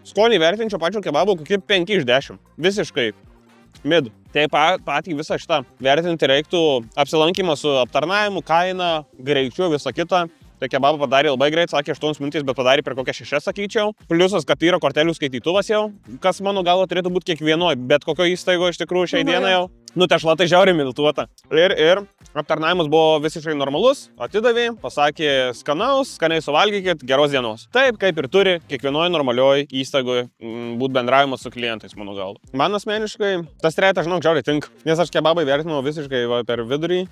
skonį vertinčiau pačio kebabo kokie 5 iš 10. Visiškai mid. Tai patį visą šitą vertinti reiktų apsilankymą su aptarnavimu, kaina, greičiu, visą kitą. Tai kebabą padarė labai greit, sakė 8 minutės, bet padarė per kokią 6, sakyčiau. Pliusas, kad yra kortelių skaitytuvas jau, kas mano galva turėtų būti kiekvienoj, bet kokio įstaigo iš tikrųjų šiai dienai jau. Tešla tai žiauriai miltuota. Ir aptarnavimas buvo visiškai normalus, atidavė, pasakė skaniai suvalgykit, geros dienos. Taip, kaip ir turi kiekvienoj normalioj įstaigoje būti bendravimas su klientais, mano galva. Man asmeniškai tas trejetas, žinok, žiauriai tinka, nes aš kebabai vertinau visiškai per vidurį.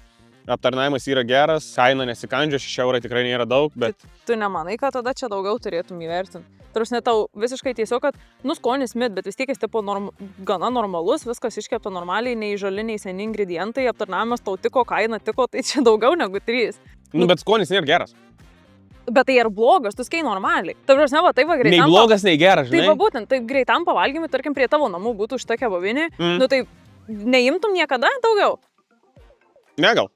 aptarnavimas yra geras, kaina nesikandžia, 6 eurai tikrai nėra daug, bet... Tu nemanai, kad tada čia daugiau turėtum įvertinti? Tarsi tau visiškai tiesiog, kad, skonis mit, bet vis tiek jis tipo gana normalus, viskas iškepta normaliai, nei žali, nei seni ingredientai, aptarnavimas tau tiko, kaina tiko, tai čia daugiau negu 3. Bet skonis nėra geras. Bet tai ir blogas, tu skai normaliai. Tai prasme, va, taip va greitam... Nei blogas, nei geras, žinai. Taip va būtent, taip greitam pavalgymui, tarkim, prie tavo namų būtų šitą kebabinį, nu tai neimtum niekada daugiau? Ne, gal.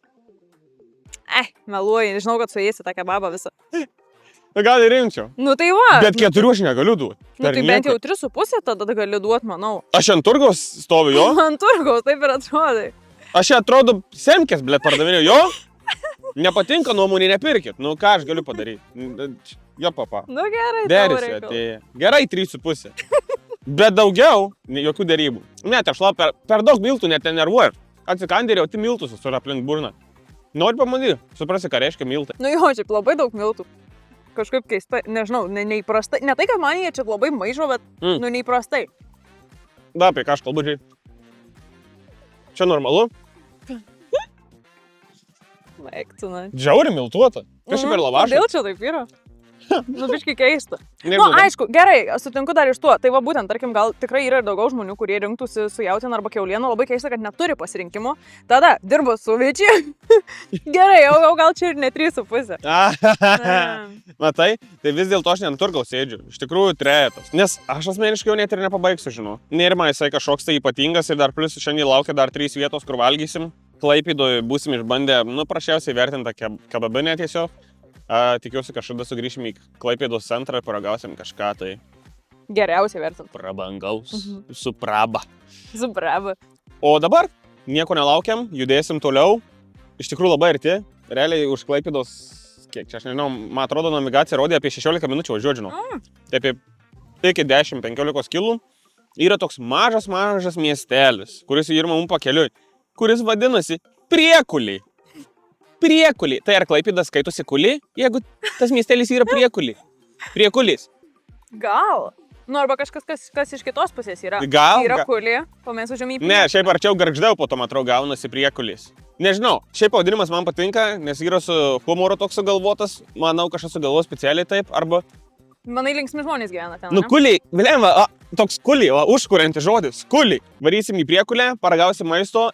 Meluoji, žinau, kad suėsi tą kebabą visą. Na gal ir rimčiau. Nu tai va. Bet 4 aš negaliu duoti. Nu tai bent jau 3,5 tada gali duoti, manau. Aš ant turgaus stoviu, jo? Ant turgaus, taip ir atrodai. Aš atrodo semkės, blėt, pardavinėjau, jo? Nepatinka nuomonė, nepirkit. Nu ką aš galiu padaryti? Jo, papa. Nu gerai, derisi atėjo. Gerai, 3,5. Bet daugiau, jokių derybų. Ne, tešla, per daug miltų net nervuoju. Atsikandė ir jauti miltus su aplink burną. Nori pamatyti, suprasi, ką reiškia miltai. Nu jo, čia labai daug miltų. Kažkaip keista, nežinau, neįprastai. Ne tai, kad man jie čia labai maišo, bet neįprastai. Da, apie ką aš kalbu, žiūrėjau. Čia normalu. Vaiktuna. Džiauri miltuota. Kas čia per lavašą? Kodėl čia taip yra? Nu, biškai keista. Nu, aišku, gerai, sutinku dar iš tuo. Tai va būtent, tarkim, gal tikrai yra ir daugiau žmonių, kurie rinktųsi su jautiena arba kiauliena. Labai keista, kad neturi pasirinkimo. Tada dirbo su vičiu. Gerai, jau gal čia ir ne 3,5. Matai, tai vis dėlto aš ne ant turgaus sėdžiu. Iš tikrųjų, trejetas. Nes aš asmeniškai jau net ir nepabaigsiu, žinau. Nėra jisai kažkoks tai ypatingas ir dar plus šiandien laukia dar 3 vietos, kur valgysim. Klaipėdoje būsim išbandę, prašiausiai vertintą kebabinę tiesiog. Tikiuosi, kažkada sugrįšim į Klaipėdos centrą ir paragausim kažką tai... Geriausiai vertint. Prabangaus. Su praba. Su praba. O dabar nieko nelaukiam, judėsim toliau. Iš tikrųjų labai arti. Realiai už Klaipėdos, kiek čia, aš nežinau, man atrodo, navigacija rodė apie 16 minučių važiuoju, žinau. Tai apie iki 10-15 kilų. Yra toks mažas miestelis, kuris yra mums pakeliui, kuris vadinasi Priekuliai. Priekuliai. Tai ar Klaipėda skaitosi kuli, jeigu tas miestelis yra Priekuliai? Priekulis. Gal. Nu, arba kažkas, kas iš kitos pusės yra. Gal. Yra kuli, o mes užėm į Priekulį. Ne, šiaip arčiau Gargždeu po to, matau, gaunasi Priekulis. Nežinau, šiaip pavadinimas man patinka, nes yra su humoru toks sugalvotas. Manau, kažkas sugalvo specialiai taip, arba... Manai, linksmi žmonės gyvena ten, nu, kuliai, vilėm, toks kuliai, užkuriantis žodis, kuliai. Varysim į Priekulę, paragausim maisto.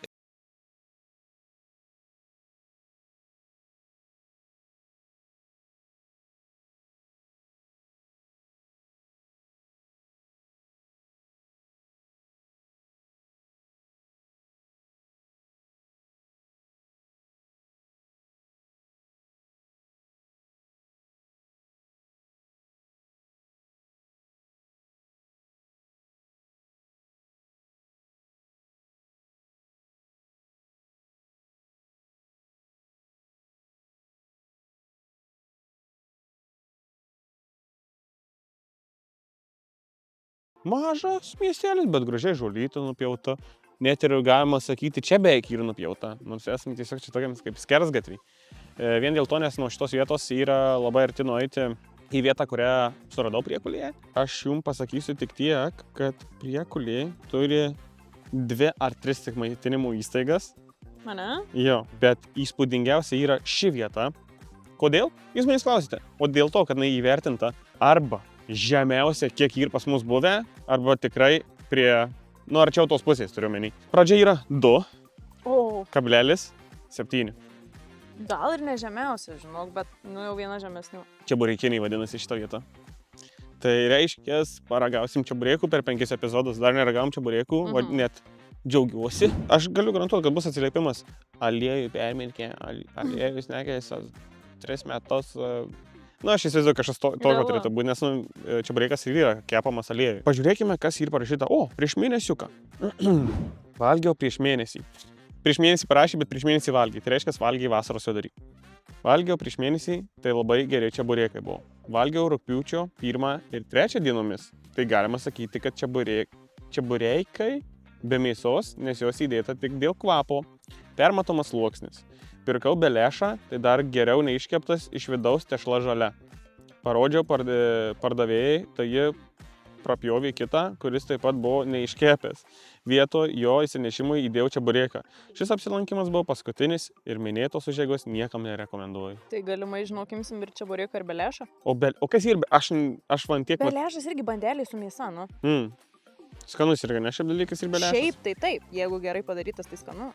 Mažas miestelis, bet gražiai žolytė nupjauta. Net ir galima sakyti, čia beveik yra nupjauta. Nors esame tiesiog čia tokiams kaip skersgatviai. Vien dėl to, nes nuo šitos vietos yra labai arti nueiti į vietą, kurią suradau Priekulyje. Aš jums pasakysiu tik tiek, kad Priekuliai turi 2 ar 3 tik maitinimo įstaigas. Mane? Jo, bet įspūdingiausia yra ši vieta. Kodėl? Jūs manęs klausite. O dėl to, kad jinai įvertinta arba žemiausia, kiek yra pas mus buvę, arba tikrai prie, arčiau tos pusės turiu menį. Pradžia yra 2,7. Gal ir ne žemiausia, žinok, bet jau viena žemesnių. Čeburekiniai vadinasi šitą vietą. Tai reiškia, paragausim čeburekų per 5 epizodus, dar neragavom čeburekų, net džiaugiuosi. Aš galiu garantuoti, kad bus atsiliepimas. Aliejų permirkė, aliejus nekės 3 metus. Aš įsivaizduoju, kažkas tokio turėtų būti, nes čeburekas ir yra kepamas aliejui. Pažiūrėkime, kas yra parašyta. Prieš mėnesiuką. Valgiau prieš mėnesį. Prieš mėnesį parašė, bet prieš mėnesį valgiai. Tai reiškia, valgiai vasaros vidury. Valgiau prieš mėnesį, tai labai geri čeburekai buvo. Valgiau rugpjūčio 1 ir 3 dienomis. Tai galima sakyti, kad čebureikai be mėsos, nes jos įdėta tik dėl kvapo. Permatomas sluoksnis. Pirkau belešą, tai dar geriau neiškeptas iš vidaus tešla žalia. Parodžiau pardavėjai, tai ji prapjovė kitą, kuris taip pat buvo neiškepęs. Vieto jo įsinešimui įdėjau čebureką. Šis apsilankimas buvo paskutinis ir minėtos užėgos niekam nerekomenduoju. Tai galimai žinokimsim ir čebureką ir belešą. O kas ir, aš man tiek... Belešas irgi bandeliai su mėsa, nu. Skanus irgi, ne šiaip dalykas ir belešas. Šiaip tai taip, jeigu gerai padarytas, tai skanu.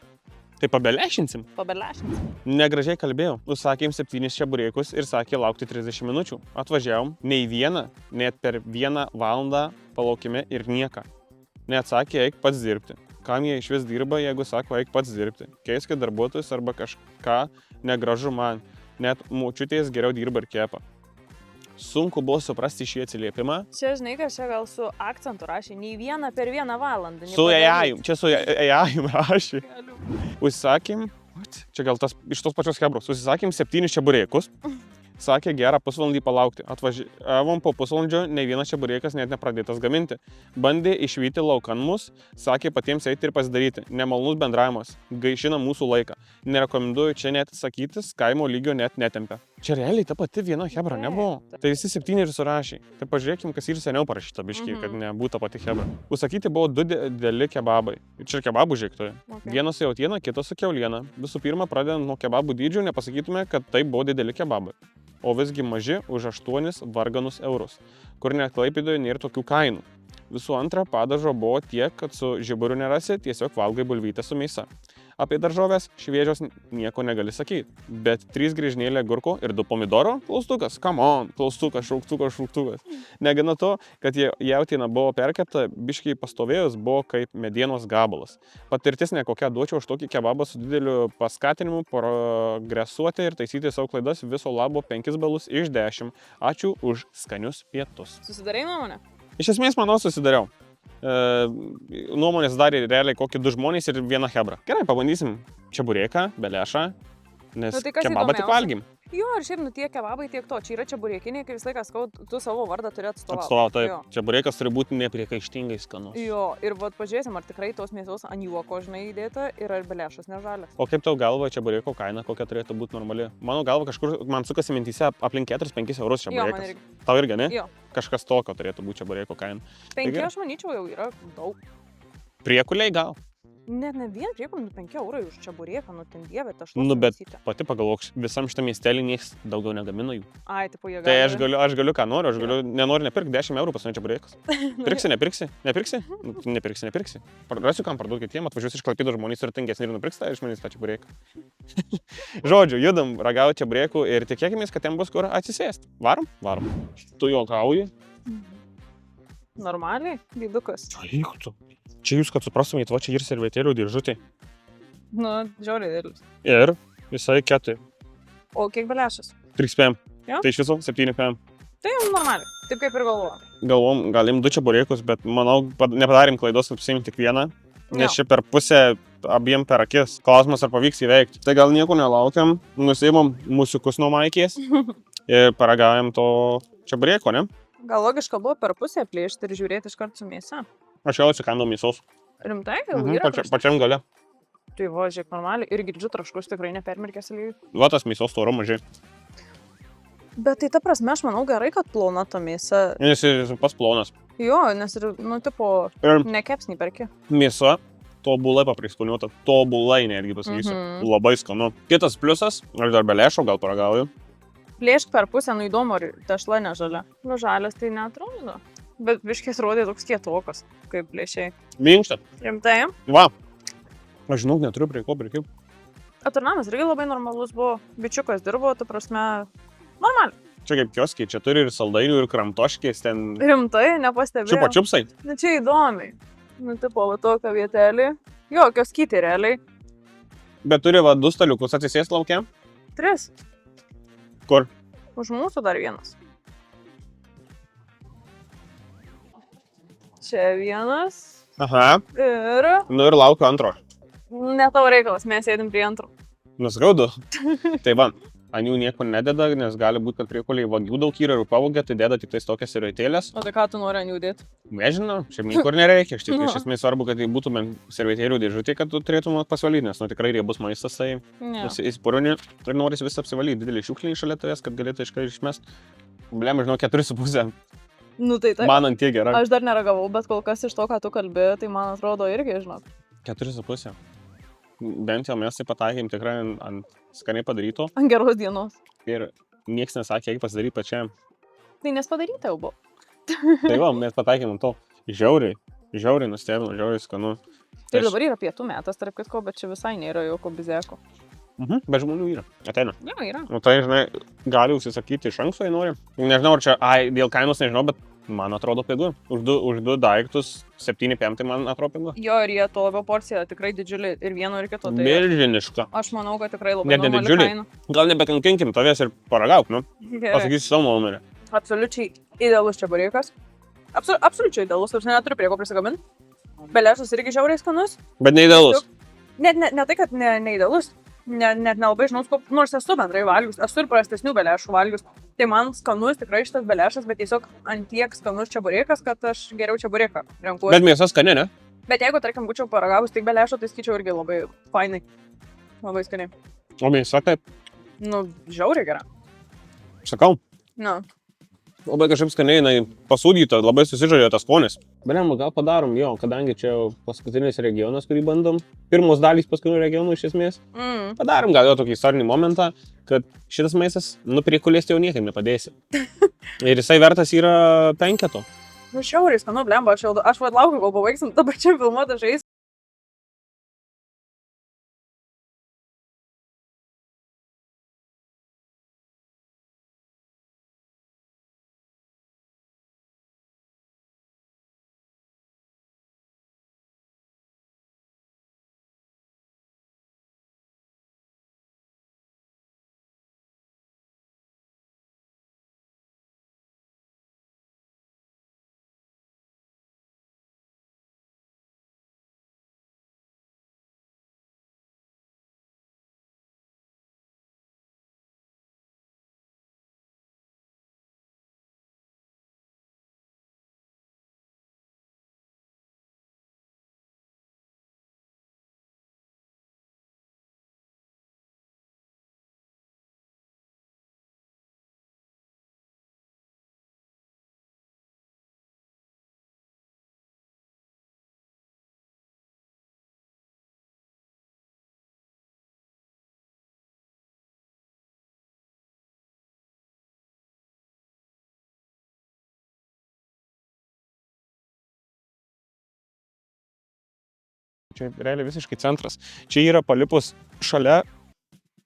Tai pabelešinsim? Pabelešinsim. Negražiai kalbėjau. Užsakėm 7 čeburekus ir sakė laukti 30 minučių. Atvažiavom, nei vieną, net per 1 valandą palaukime ir nieką. Neatsakė, eik pats dirbti. Kam jie iš vis dirba, jeigu sako, eik pats dirbti? Keiskit darbuotojus arba kažką negražu man. Net močiutės geriau dirba ir kepa. Sunku buvo suprasti šį atsiliepimą. Čia, žinai, kad čia gal su akcentu rašė, nei vieną per 1 valandą. Su AI-jum, čia su AI-jum rašė. Užsakėm, čia gal iš tos pačios hebros, užsakėm 7 čeburekus. Sakė, gerą pusvalandį palaukti. Atvažiavom po pusvalandžio, nei vienas čeburekas net nepradėtas gaminti. Bandė išvyti laukan mus, sakė patiems eiti ir pasidaryti. Nemalnus bendravimas, gaišina mūsų laiką. Nerekomenduoju čia net sakytis, kaimo lygio net netempia. Čia realiai ta pati viena hebra nebuvo. Tai visi 7 ir surašė. Tai pažiūrėkim, kas ir seniau parašyta biškiai, kad nebūtų pati hebra. Užsakyti buvo 2 dideli kebabai. Čia kebabų žiektoje. Vienas su jautiena, kitas su kiauliena. Visų pirma, pradedant nuo kebabų dydžių, nepasakytume, kad tai buvo dideli kebabai. O visgi maži už 8 varganus eurus, kur net Klaipėdoje nėra tokių kainų. Visų antra, padažo buvo tiek, kad su žiburiu nerasi, tiesiog valgai bulvytę su mėsa. Apie daržovės šviežios nieko negali sakyti, bet 3 griežinėlė agurko ir 2 pomidoro, klaustukas, come on, klaustukas, šauktukas. Negana to, kad jautiena buvo perkepta, biškiai pastovėjus buvo kaip medienos gabalas. Patirtis nekokia, duočiau už tokį kebabą su dideliu paskatinimu progresuoti ir taisyti savo klaidas, viso labo 5 balus iš 10. Ačiū už skanius pietus. Susidarai nuomonę? Iš esmės, manau, susidariau. Nuomonės darė realiai kokį 2 žmonės ir 1 hebra. Gerai, pabandysim čebureką, belešą, nes kebabą tik valgym. Jo, ir šiaip tie kebabai tiek to. Čia yra čeburekiniai, kai visą laiką sakau, tu savo vardą turi atstovauti. Taip. Čeburekas turi būti nepriekaištingai skanus. Jo, ir vat pažiūrėsim, ar tikrai tos mėsos ant juoko, žinai, įdėta ir ar belešas nežalias. O kaip tau galva čebureko kaina, kokia turėtų būti normali? Mano galva kažkur, man sukasi mintyse aplink 4-5 eurus čeburekas. Tau irgi, ne? Jo. Kažkas tokio turėtų būti čebureko kaina. 5, aš manyčiau, jau yra daug. Priekuliai gal? Net ne vien priekuliai, 5 eurai už čebureką, nu ten dievė, aš Nu, bet pati pagalvok, visam šitą miestelį nieks daugiau negamino jų. Ai, tipo, jie gali. Tai aš galiu ką noriu, nenoriu nepirkti 10 eurų pas mane čeburekas. Pirksi, nepirksi? Nepirksi. Rasiu kam parduoti kitiem, atvažiuos iš Klaipėdos žmonės turtingesni ir nupirks tą iš manęs tą čebureką. Žodžiu, judam ragauti čeburekų ir tikėkimės, kad ten bus kur atsisėsti. Varom? Tu juokauji? Normaliai, vydukas. Čia jūs, kad suprastumėt, va čia ir servetėlių dėžutė. Nu, žiauriai dėlis. Ir visai 4. O kiek belešas? 3 PM. Jo? Tai iš viso 7 PM. Tai jau normaliai, taip kaip ir galvojom. Galvom, galim 2 čeburekus, bet manau, nepadarėm klaidos, kad pasiimti tik vieną. Nes čia per pusę abiem per akis. Klausimas, ar pavyks įveikti. Tai gal nieko nelaukiam, nusiimam musiukus nuo maikės ir paragaujam to čebureko, ne? Gal logiška buvo per pusę plėšti ir žiūrėti iš karto su mėsa. Aš jau atsikandau mėsos. Rimtai, jau yra? Pačiam gale. Tai va, žiūrėk, normaliai. Ir girdžiu traškus tikrai nepermirkęs lygiai. Va tas mėsos toro mažai. Bet tai ta prasme, aš manau gerai, kad plona ta mėsa. Nes jis pas plonas. Jo, nes ir, nu, tipo, Ir nekepsnį perki. mėsa tobulai papriskoniuota. Tobulai netgi pasakysiu. Labai skanu. Kitas pliusas, aš dar belešau, gal paragauju. Plėšk per pusę, nu įdomu, ar tešla nežalia. Nu, žalias tai neatrodo. Bet biškės rodė toks kietokas, kaip plėšiai. Minkšta. Rimtai? Va. Aš žinau, neturiu prie ko prikip. Atarnamas irgi labai normalus buvo. Bičiukas dirbo, ta prasme, normaliai. Čia kaip kioskiai, čia turi ir saldainių, ir kramtoškės, ten Rimtai, nepastebėjau. čiupsai. Na čia įdomiai. Nu, tipo, va tokia vietelė. Jo, kioskytė realiai. Bet turi va 2 staliukus atsisės laukia. 3. Kur? Už mūsų dar vienas. Čia vienas. Aha. Ir... Nu ir laukiu antro. Ne tavo reikalas, mes sėdim prie antro. Nuskaudu. Tai va, ant jų nieko nededa, nes gali būti, kad priekoliai vagių daug yra ir pavogė, tai deda tik tais tokias servetėlės. O tai ką tu nori ant jų dėti? Nežinau, šiaip niekur nereikia. Iš esmės svarbu, kad tai būtų servetėlių dėžutė, kad tu turėtum pasivalyti, nes tikrai riebus maistas, tai įspūrinį ir norisi visą apsivalyti. Didelį šiukšlį šalia tavęs, kad galėtų iškart išmest. Blem, žinau, 4,5. Nu tai taip. Man ant tiek gera. Aš dar neragavau, bet kol kas iš to, ką tu kalbi, tai man atrodo irgi, žinok. 4,5. Bent jau mes tai pataikėm tikrai ant skaniai padaryto. Ant geros dienos. Ir nieks nesakė, kaip pasidaryti pačiam. Tai nes padaryta jau buvo. Tai va, mes pataikėm ant to. Žiauriai nustebino, žiauriai skanu. Ir dabar yra pietų metas, tarp kitko, bet čia visai nėra jokio bizeko. Bet žmonių yra. Ateina. Jo, yra. Nu tai, žinai, gali užsisakyti iš anksto, jei nori. Nežinau, ar čia, dėl kainos nežinau, bet man atrodo pigu. Už du daiktus 7,5 tai man atrodo pigu. Jo, ir jie to labiau porcija tikrai didžiulė ir vieno ir kito. Tai milžiniška. aš manau, kad tikrai labai Net normali nedidžiuliai. kaina. Gal nebekankinkim tavęs ir paragauk, nu. Gerai. Pasakysi savo nuomonę. Absoliučiai idealus čeburekas. Absoliučiai idealus, aš neturiu prie ko prisigamint. Belešas irgi žiauriai skanus. Bet neidealus. Ne tai, kad neidealus. Net nelabai žinau, nors esu bendrai valgius, esu ir prastesnių belešų valgius. Tai man skanus tikrai šitas belešas, bet tiesiog ant tiek skanus čeburekas, kad aš geriau čebureką renkuosi. Bet mėsa skani, ne? Bet jeigu, tarkim, būčiau paragavus tik belešo, tai skaičiau irgi labai fainai. Labai skaniai. O mėsa kaip? Nu, žiauriai gera. Sakau. Nu. Labai kažkaip skaniai, jinai pasūdyta, labai susižadėjo tas skonis. Beliam, gal padarom jo, kadangi čia jau paskutinis regionas, kurį bandom. Pirmos dalys paskutinių regionų iš esmės. Padarom gal jau tokį istorinį momentą, kad šitas maistas, prie kulės jau niekam nepadėsi. Ir jisai vertas yra 5. Nu, šiauriai skanu, blemba, aš vad laukiu, kol pabaigsim tą pačią filmuotą žaist. Čia realiai visiškai centras. Čia yra palipus šalia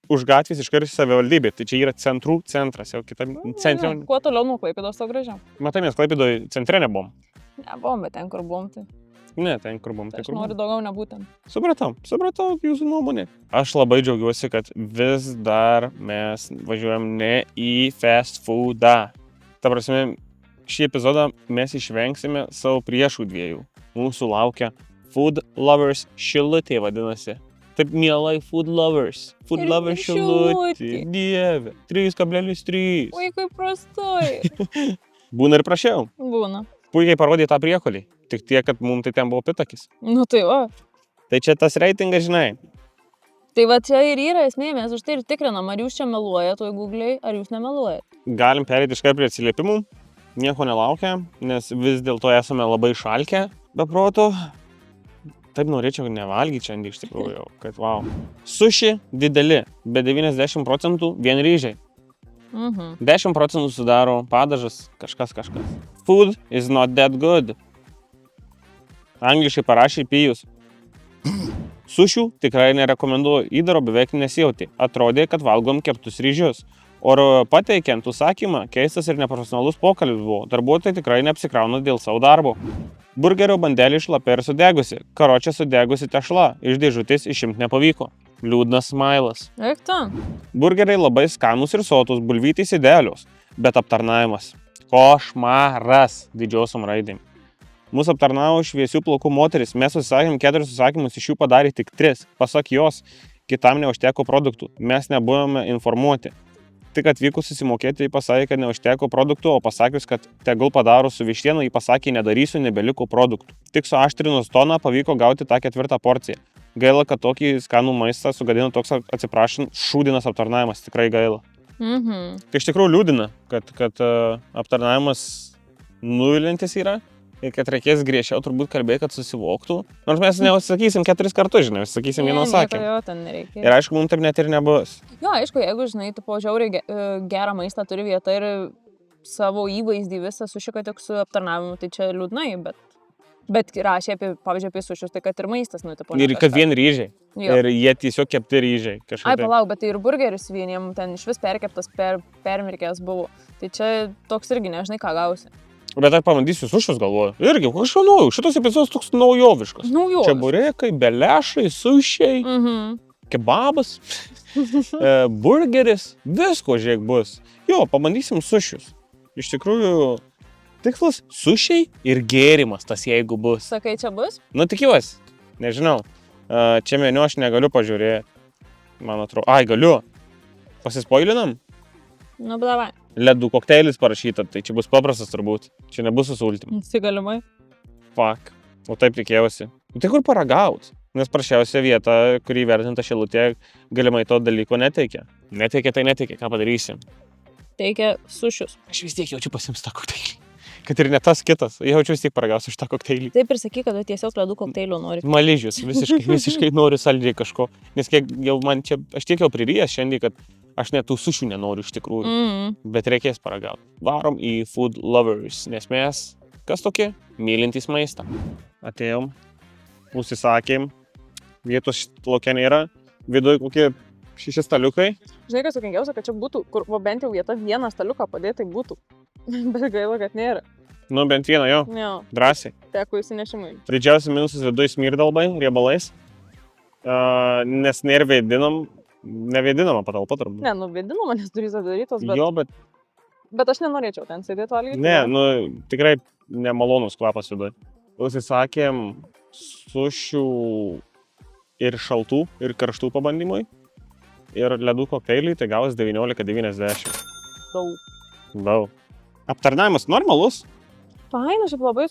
už gatvės iškart savivaldybė. Tai čia yra centrų centras. Jau kitam centre. Kuo toliau nuo Klaipėdos, to gražiau. Matai, mes Klaipėdoje centre nebuvom. Nebuvom, bet ten, kur buvom, tai. Ne, ten, kur buvom. Aš noriu daugiau nebūti ten. Supratau jūsų nuomonę. Aš labai džiaugiuosi, kad vis dar mes važiuojam ne į fast foodą. Ta prasme, šį epizodą mes išvengsime savo priešų dviejų. Mūsų laukia Food Lovers Šilutė vadinasi. Taip mielai Food Lovers. Food Ir Lovers Šilutė. Dieve. 3,3. Oi, kaip prastai. Būna ir prašiau. Būna. Puikiai parodė tą priekolį. Tik tiek, kad mums tai ten buvo pitakis. Nu tai va. Tai čia tas reitingas, žinai. Tai va čia ir yra esmė, mes už tai ir tikrinam, ar jūs čia meluojat, toj Google'ai, ar jūs nemeluojat. Galim perėti iškart prie atsiliepimų. Nieko nelaukia, nes vis dėlto esame labai šalkę. Be proto. Taip norėčiau nevalgyti šiandien iš tikrųjų, kad wow. Suši dideli, be 90% vien ryžiai. 10% sudaro padažas, kažkas. Food is not that good. Angliškai parašė Pijus. Sušių tikrai nerekomenduoju, įdaro beveik nesijauti. Atrodė, kad valgom keptus ryžius. O pateikiant užsakymą, keistas ir neprofesionalus pokalbis buvo. Darbuotojai tikrai neapsikrauna dėl savo darbo. Burgerio bandelė šlapia ir sudegusi. Karočią sudegusi tešla. Iš dėžutės išimti nepavyko. Liūdnas smailas. Eik ten. Burgeriai labai skanus ir sotus, bulvytės idealios. Bet aptarnavimas. Košmaras didžiosiom raidėm. Mūsų aptarnavo šviesių plaukų moteris. Mes susisakėm 4 susakymus, iš jų padarė tik 3. Pasak jos, kitam neužteko produktų. Mes nebuvome informuoti. Tik atvykus susimokėti, jį pasakė, kad neužteko produktų, o pasakius, kad tegul padaro su vištienu, jį pasakė, nedarysiu, nebeliko produktų. Tik su aštrinus toną pavyko gauti tą 4 porciją. Gaila, kad tokį skanų maistą sugadino toks, atsiprašant, šūdinas aptarnavimas. Tikrai gaila. Tai iš tikrųjų liūdina, kad aptarnavimas nuvilintis yra ir kad reikės griežčiau turbūt kalbėti, kad susivoktų. Nors mes nesakysim 4 kartus, žinai, sakysim vieną sakymą. Jo, ten nereikia. Ir aišku, mums taip net ir nebus. Jo, aišku, jeigu, žinai, tu žiauriai gerą maistą turi vietą ir savo įvaizdį visą sušika tik su aptarnavimu, tai čia liūdnai, bet rašė pavyzdžiui, apie sušius, tai kad ir maistas, nu, tipo. Ir kad vien ryžiai. Jo. Ir jie tiesiog kepti ryžiai. Ai, palauk, bet tai ir burgeris vieniem ten iš vis perkeptas, permirkęs buvo. Tai čia toks irgi nežinai, ką gausi. Bet aš pabandysiu sušius galvoju. Irgi, kažką naujo. Šitas epizodas toks naujoviškas. Čia burekai, belešai, sušiai, kebabas, burgeris, visko žiūrėk bus. Jo, pabandysim sušius. Iš tikrųjų, tikslas sušiai ir gėrimas tas, jeigu bus. Sakai, čia bus? Nu, tikiuosi. Nežinau. Čia meniu aš negaliu pažiūrėti. Man atrodo. Ai, galiu. Pasispoilinam? Nu, bet davai. Ledų kokteilis parašyta, tai čia bus paprastas turbūt. Čia nebus su sultim. Sigalimai. Fuck. O taip tikėjausi. Tai kur paragaut? Nes prašiausia vieta, kurį vertinta šilutė, galimai to dalyko neteikia. Neteikia, tai neteikia. Ką padarysim? Teikia sušius. Aš vis tiek jaučiu pasiims tą kokteilį. Kad ir ne tas kitas. Jaučiu vis tiek paragausiu iš tą kokteilį. Taip ir sakyk, kad tiesiog ledų kokteilių nori. Maližius. Visiškai noriu saldžiai kažko. Nes kiek jau man čia, aš tiek jau pririjęs šiandien, kad aš net tų sušių nenoriu iš tikrųjų. Bet reikės paragauti. Varom į Food Lovers, nes mes, kas tokie? Mylintys maistą. Atėjom, užsisakėm, vietos laukia nėra, viduje kokie 6 staliukai. Žinai, kas juokingiausia, kad čia būtų, kur bent jau vieta vieną staliuką padėti, tai būtų. Bet gaila, kad nėra. Nu, bent vieną, jo. Jo. Drąsiai. Teko įsinešimui. Didžiausias minusas viduje smirdalbai, riebalais. Nes nėra nevėdinama patalpa turbūt. Ne, nu vėdinama, nes durys atidarytos, bet... Jo, bet... Bet aš nenorėčiau ten sėdėti valgyti. Ne, nu, tikrai nemalonus kvapas viduje. Užsisakėm sušių ir šaltų, ir karštų pabandymui. Ir ledų kokteiliai, tai gavos 19,90. Daug. Aptarnavimas normalus. Faina, šiaip labai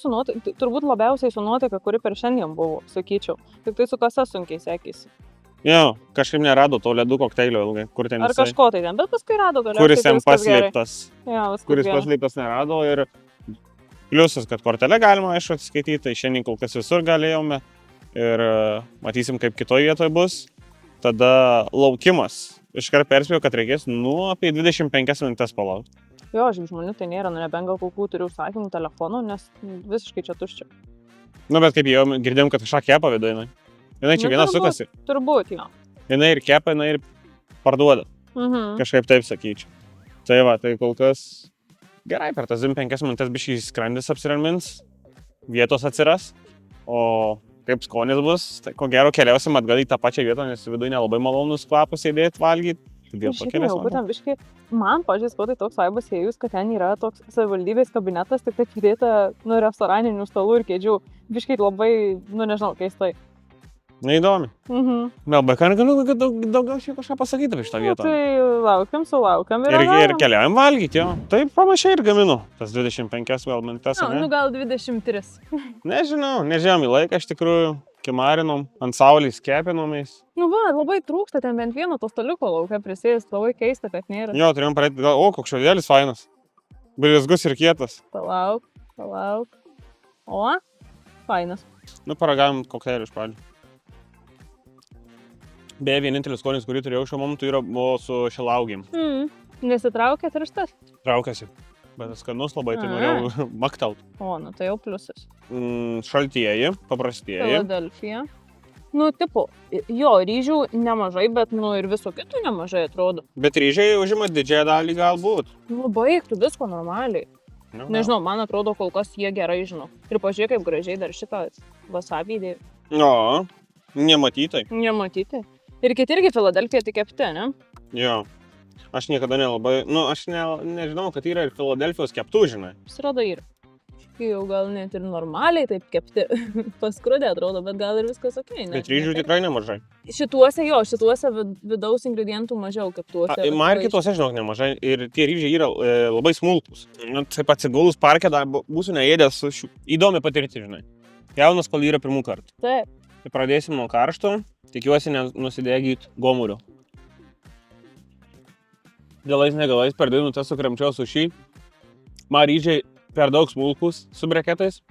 turbūt labiausiai su nuotaika, kuri per šiandien buvo, sakyčiau. Tik tai su kasa sunkiai sekėsi. Jo, kažkaip nerado to ledų kokteilio ilgai. Kur ten ar jisai? Kažko tai ten, bet paskui rado galiausiai. Kuris ten paslėptas. Jo, kuris paslėptas nerado ir pliusas, kad kortelę galima aišku atsiskaityti, tai šiandien kol kas visur galėjome. Ir matysim, kaip kitoje vietoje bus. Tada laukimas. Iškart perspėjau, kad reikės apie 25 minutės palaukti. Jo, žiūrėjau, žmonių tai nėra, nu nebent gal kokių turiu užsakymų telefonų, nes visiškai čia tuščia. Nu, bet kaip jau girdėjom, kad kažką kepa viduje. Jinai čia viena sukasi. Turbūt, jo. Jinai ir kepa, jinai ir parduoda. Kažkaip taip sakyčiau. Tai va, tai kol kas gerai, per tas 25 minutės biškai skrandis apsiramins, vietos atsiras, o kaip skonis bus, tai ko gero keliausim atgal į tą pačią vietą, nes viduje nelabai malonus kvapas sėdėti, valgyti. Būtent biškai, man pažiūrės, tai toks vaibas įėjus, kad ten yra toks savivaldybės kabinetas, tik tai pridėta restoraninių stalų ir kėdžių. Biškai labai, nežinau, keistai. Neįdomi. Bet daugiau šiek kažką pasakyti apie šitą vietą. Tai sulaukiam ir keliaujam valgyti, jo. Tai panašiai ir gaminu. Tas 25 gal minutės, ne? Nu gal 23. Nežinau į laiką iš tikrųjų. Kimarinom, ant saulės kepinomais. Nu va, labai trūksta ten bent vieno to staliuko laukia prisėsti, labai keista, kad nėra. Jo, turėjom praeiti, koks šodėlis fainas. Blizgus ir kietas. Palauk. O, fainas. Nu, paragavim kokteilių iš pradžių. Beje, vienintelis skonis, kurį turėjau šiuo momentu, buvo su šilauogėm. Nesitraukė tirštas? Traukėsi. Bet skanus labai, tai norėjau maktalt. O, nu tai jau pliusas. Šaltieji, paprastieji. Filadelfija. Nu, tipo, jo, ryžių nemažai, bet, ir viso kitų nemažai atrodo. Bet ryžiai užima didžiąją dalį galbūt. Nu, baigtų visko normaliai. Nežinau, man atrodo, kol kas jie gerai žino. Ir pažiūrėk, kaip gražiai dar šitą wasabį įdėjo. Jo, nematytai. Ir kiti irgi Filadelfija tik kepti, ne? Jo. Aš niekada nelabai, aš nežinau, kad yra ir Filadelfijos keptų, žinai. Pasirodo yra. Jau gal net ir normaliai taip kepti. Paskrudė atrodo, bet gal ir viskas okei. Bet ryžių tikrai nemažai. Šituose vidaus ingredientų mažiau keptuose. Man ir kitose, žinok, nemažai. Ir tie ryžiai yra labai smulkus. Taip atsigulus parke dar būsiu neėdęs su šių. Įdomi patirti, žinai. Jaunas, kol yra pirmų kartų. Taip. Tai pradėsim nuo karšto. Tikiuosi nusidegyti gomuriu. Dėlais negalais per 2 minutės sukremčiau sušį. Man ryžiai per daug smulkus su breketais.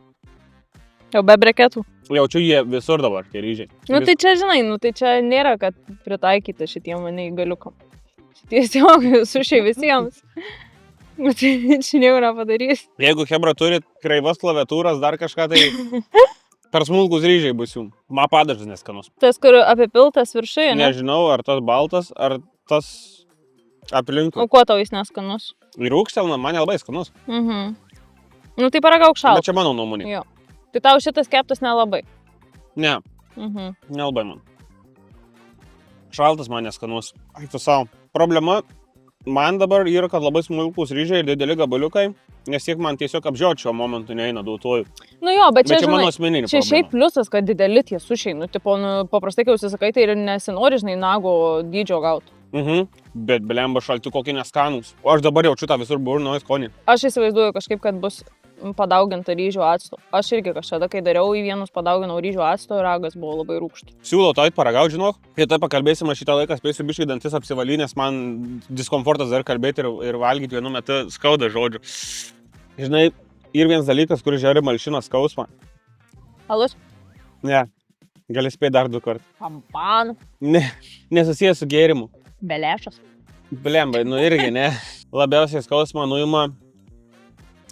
Jau be breketų. Jaučiu jie visur dabar, tie ryžiai. Nu tai čia, žinai, tai čia nėra, kad pritaikyta šitiem neįgaliukam. Tiesiog sušiai visiems. Nu tai čia nieko nepadarys. Jeigu hebra turi kreivas klaviatūras, dar kažką, tai per smulkus ryžiai bus jums. Man padažas neskanus. Tas, kur apipiltas viršuje, ne? Nežinau, ar tas baltas, ar tas aplinkui. O kuo tau jis neskanus? Ir rūkštelna, man nelabai skanus. Nu tai paragauk šaltą. Bet čia mano nuomonė. Jo. Tai tau šitas keptas nelabai. Ne, nelabai man. Šaltas man neskanus. Ai, tu savo. Problema man dabar yra, kad labai smulkus ryžiai ir dideli gabaliukai, nes tiek man tiesiog apžioti šiuo momentu neina duotuoju. Nu jo, bet čia, mano žinai, asmeninė čia problema. šiaip pliusas, kad dideli tie sušiai, nu, tipo, paprastai, kai užsisakai, tai ir nesinori, žinai, nago dydžio gauti. Bet blemba šalti kokie neskanūs. O aš dabar jaučiu tą visur burnoje skonį. Aš įsivaizduoju kažkaip, kad bus padauginta ryžių acto. Aš irgi kažkada, kai dariau į vienus padauginau ryžių acto, ragas buvo labai rūgštus. Siūlau tau paragauti, žinok. Ir tai pakalbėsime šitą laiką, spėsiu biškai dantis apsivalį, nes man diskomfortas dar kalbėti ir valgyti vienu metu skauda žodžiu. Žinai, ir vienas dalykas, kuris žiauriai malšina skausmą. Alus? Ne, gali spėti dar 2 kartus. Šampanų. Ne, nesusijęs su gėrimu. Belešas. Blemba, nu irgi ne. Labiausiai skausmą nuima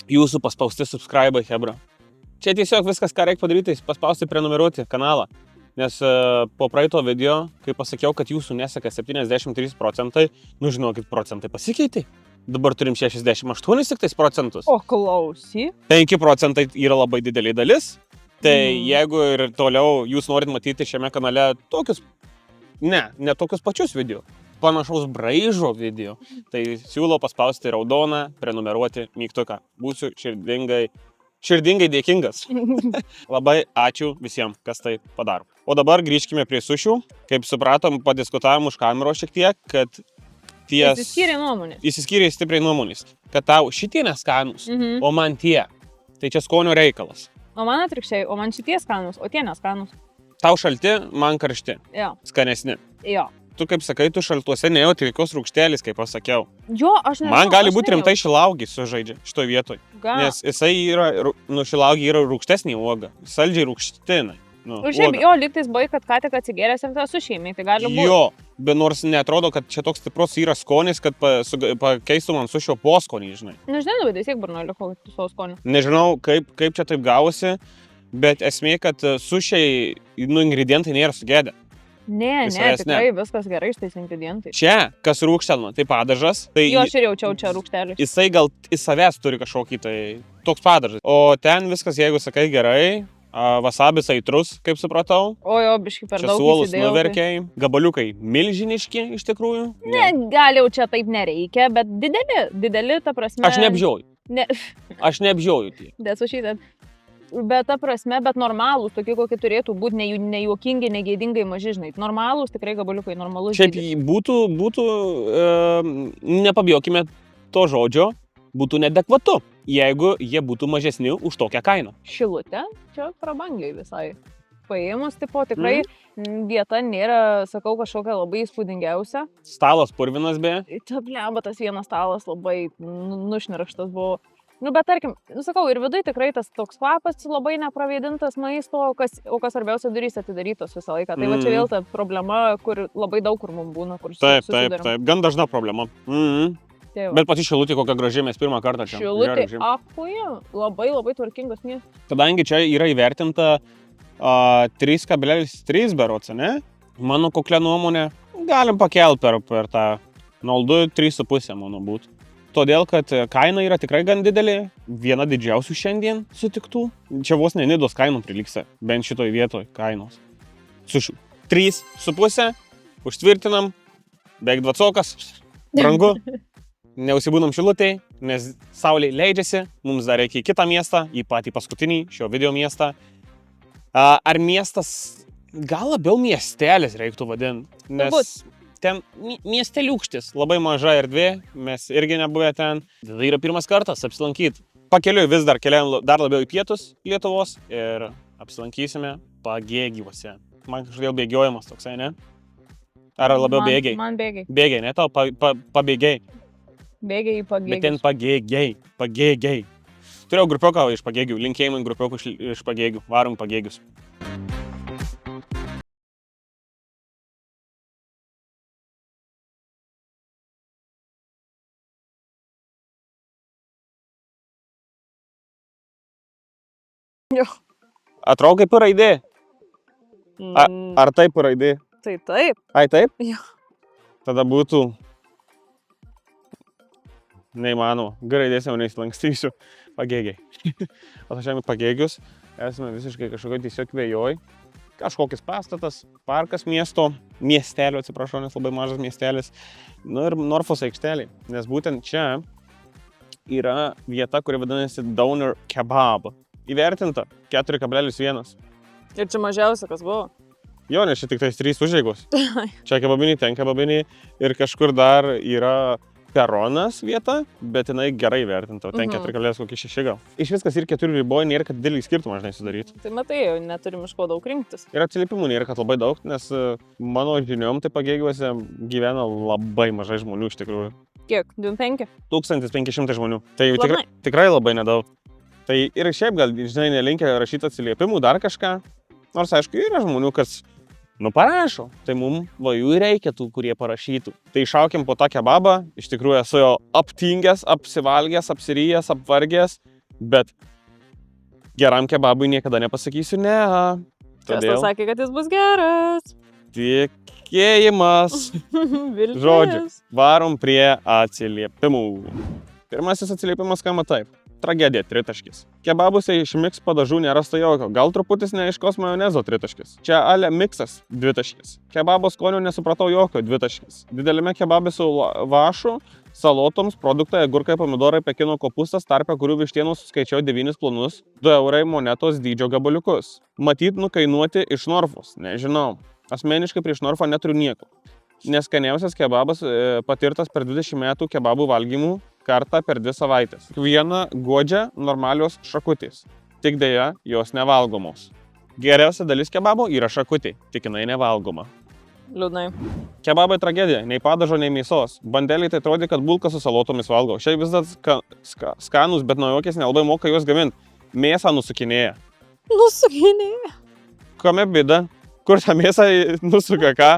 jūsų paspausti subscribe, hebra. Čia tiesiog viskas, ką reikia padaryti, paspausti prenumeruoti kanalą. Nes po praeito video, kai pasakiau, kad jūsų neseka 73%, nu žinokit, procentai pasikeitė. Dabar turim 68 tik tais procentus. O klausy. 5% yra labai didelė dalis. Tai jeigu ir toliau jūs norit matyti šiame kanale tokius, ne tokius pačius video, panašaus braižo video, tai siūlau paspausti raudoną, prenumeruoti mygtuką. Būsiu širdingai dėkingas. Labai ačiū visiems, kas tai padaro. O dabar grįžkime prie sušių. Kaip supratom, padiskutavom už kameros šiek tiek, kad Įsiskyrė stipriai nuomonės. Kad tau šitie neskanus, o man tie. Tai čia skonio reikalas. O man atvirkščiai, o man šitie skanus, o tie neskanus. Tau šalti, man karšti. Jo. Skanesni. Jo. Tu, kaip sakai, tu šaltuose nejauti jokios rūgštelės, kaip pasakiau. Jo, aš nežinau. Man gali būti rimtai šilaugiai sužaidžia šitoj vietoj. Nes jisai yra, šilaugiai yra rūgštesnė uoga. Saldžiai rūgštinai. Šiaip jo, lygtais buvai, kad ką tik atsigėręs ir tą sušeimai, tai gali būti. Jo, bet nors neatrodo, kad čia toks stiprus yra skonis, kad pakeistų man sušio poskonį, žinai. Nežinau, bet vis tiek burnoje liko savo skonį. Nežinau, kaip čia taip gavosi, bet esmė, kad sušiai, ingredientai nėra sugėdę. Ne, tikrai viskas gerai iš tais ingredientai. Čia, kas rūgštelna, tai padažas. Tai jo, aš ir jaučiau čia rūgštelį. Jisai gal į savęs turi kažkokį tai toks padažas. O ten viskas, jeigu sakai gerai, vasabis aitrus, kaip supratau. O jo, biški per daug. Čia suolus nuverkiai, gabaliukai milžiniški iš tikrųjų. Ne, gal jau čia taip nereikia, bet dideli, ta prasme. Aš neapžioju. Aš neapžioju tie. Desušytat. Bet ta prasme, bet normalūs, tokie kokie turėtų būti, nejuokingi, negėdingai maži, žinai. Normalūs, tikrai gabaliukai, normalus. Šiaip būtų nepabijokime to žodžio, būtų neadekvatu, jeigu jie būtų mažesni už tokią kainą. Šilutė, čia prabangiai visai. Paėmus, tipo, tikrai vieta nėra, sakau, kažkokia labai įspūdingiausia. Stalas purvinas beje. Blemba, tas vienas stalas labai nušnirkštas buvo. Nu, bet tarkim, sakau, ir vidui tikrai tas toks kvapas labai nepravėdintas maisto, o kas svarbiausia, durys atidarytos visą laiką. Tai va čia vėl ta problema, kur labai daug kur mums būna, kur susidarim. Taip, gan dažna problema. Bet pati Šilutė kokia graži, mes pirmą kartą čia. Šilutė, achuja, labai tvarkingas miestas. Kadangi čia yra įvertinta 3,3 berods, ne? Mano kuklia nuomonė, galim pakelti per tą 0,2, 3,5 mano būtų. Todėl, kad kaina yra tikrai gan didelė, viena didžiausių šiandien sutiktų. Čia vos ne Nidos kainų priliksta, bent šitoj vietoj kainos. Sušių. 3,5, užtvirtinam, beveik 20, brangu. Neusibūnam Šilutėj, nes saulė leidžiasi, mums dar reikia į kitą miestą, į patį paskutinį šio video miestą. Ar miestas, gal labiau miestelis reiktų vadinti, nes ten miesteliukštis, labai maža erdvė, mes irgi nebuvę ten. Tai yra pirmas kartas apsilankyti. Pakeliui vis dar keliaujam dar labiau į pietus Lietuvos ir apsilankysime Pagėgiuose. Man kažkodėl bėgiojimas toksai, ne? Ar labiau bėgiai? Man bėgiai. Bėgiai, ne tau, pabėgiai. Bėgiai į Pagėgius. Bet ten Pagėgiai. Turėjau grupioką iš Pagėgių, linkėjimai grupiokų iš Pagėgių, varom Pagėgius. Jo. Atrodo kaip raidė. Ar taip raidė? Tai taip. Ai taip? Jo. Tada būtų neįmanoma. Gerai, jau neįsilankstysiu. Pagėgiai. Atvažiavome Pagėgius. Esame visiškai kažkokio tiesiog vėjoj. Kažkokis pastatas, parkas miestelio, atsiprašau, nes labai mažas miestelis. Nu ir Norfos aikštelė. Nes būtent čia yra vieta, kuri vadinasi Downer Kebab. Įvertinta 4,1. Ir čia mažiausia, kas buvo. Jo, nes čia tik tais 3 užeigos. Čia kebabiniai, ten kebabiniai ir kažkur dar yra peronas vieta, bet jinai gerai vertinta, ten 4,6 gal. Iš viskas ir 4 riboja, nėra, kad didelį skirtumą žinai sudaryti. Tai matai, jau neturim iš ko daug rinktis. Ir atsiliepimų nėra, kad labai daug, nes mano žiniom tai Pagėgiuose gyvena labai mažai žmonių iš tikrųjų. Kiek? 25? 1500 žmonių. Tai jau tikrai labai nedaug. Tai ir šiaip gal, žinai, nelinkia rašyti atsiliepimų, dar kažką. Nors, aišku, yra žmonių, kas parašo. Tai mums jų reikia tų, kurie parašytų. Tai šaukiam po tą kebabą. Iš tikrųjų esu jo aptingęs, apsivalgęs, apsiryjęs, apvargęs. Bet geram kebabui niekada nepasakysiu ne. Todėl sakė, kad jis bus geras. Tikėjimas. Žodžiu, varom prie atsiliepimų. Pirmasis atsiliepimas skamba taip. Tragedija, 3. Kebabuose iš miks padažų nerasta jokio, gal truputis neaiškos majonezo 3. Čia ale miksas 2. Kebabo skonio nesupratau jokio 2. Didelime kebabe su vašu, salotoms, produktai, agurkai, pomidorai, pekino kopustas, tarpe kurių vištienų suskaičiau 9 plonus, 2 eurai monetos dydžio gabaliukus. Matyt nukainuoti iš Norfos, nežinau. Asmeniškai prieš Norfą neturiu nieko. Neskaniausias kebabas patirtas per 20 metų kebabų valgymų kartą per 2 savaitės. Viena godžia normalios šakutės. Tik deja, jos nevalgomos. Geriausia dalis kebabo yra šakutė, tik jinai nevalgoma. Liūdnai. Kebabai tragedija, nei padažo, nei mėsos. Bandeliai tai atrodė, kad bulką su salotomis valgo. Šiaip vis dar skanus, bet naujokės nelabai moka juos gaminti. Mėsą nusukinėja. Nusukinėja? Kame bėda? Kur tą mėsą nusuka ką?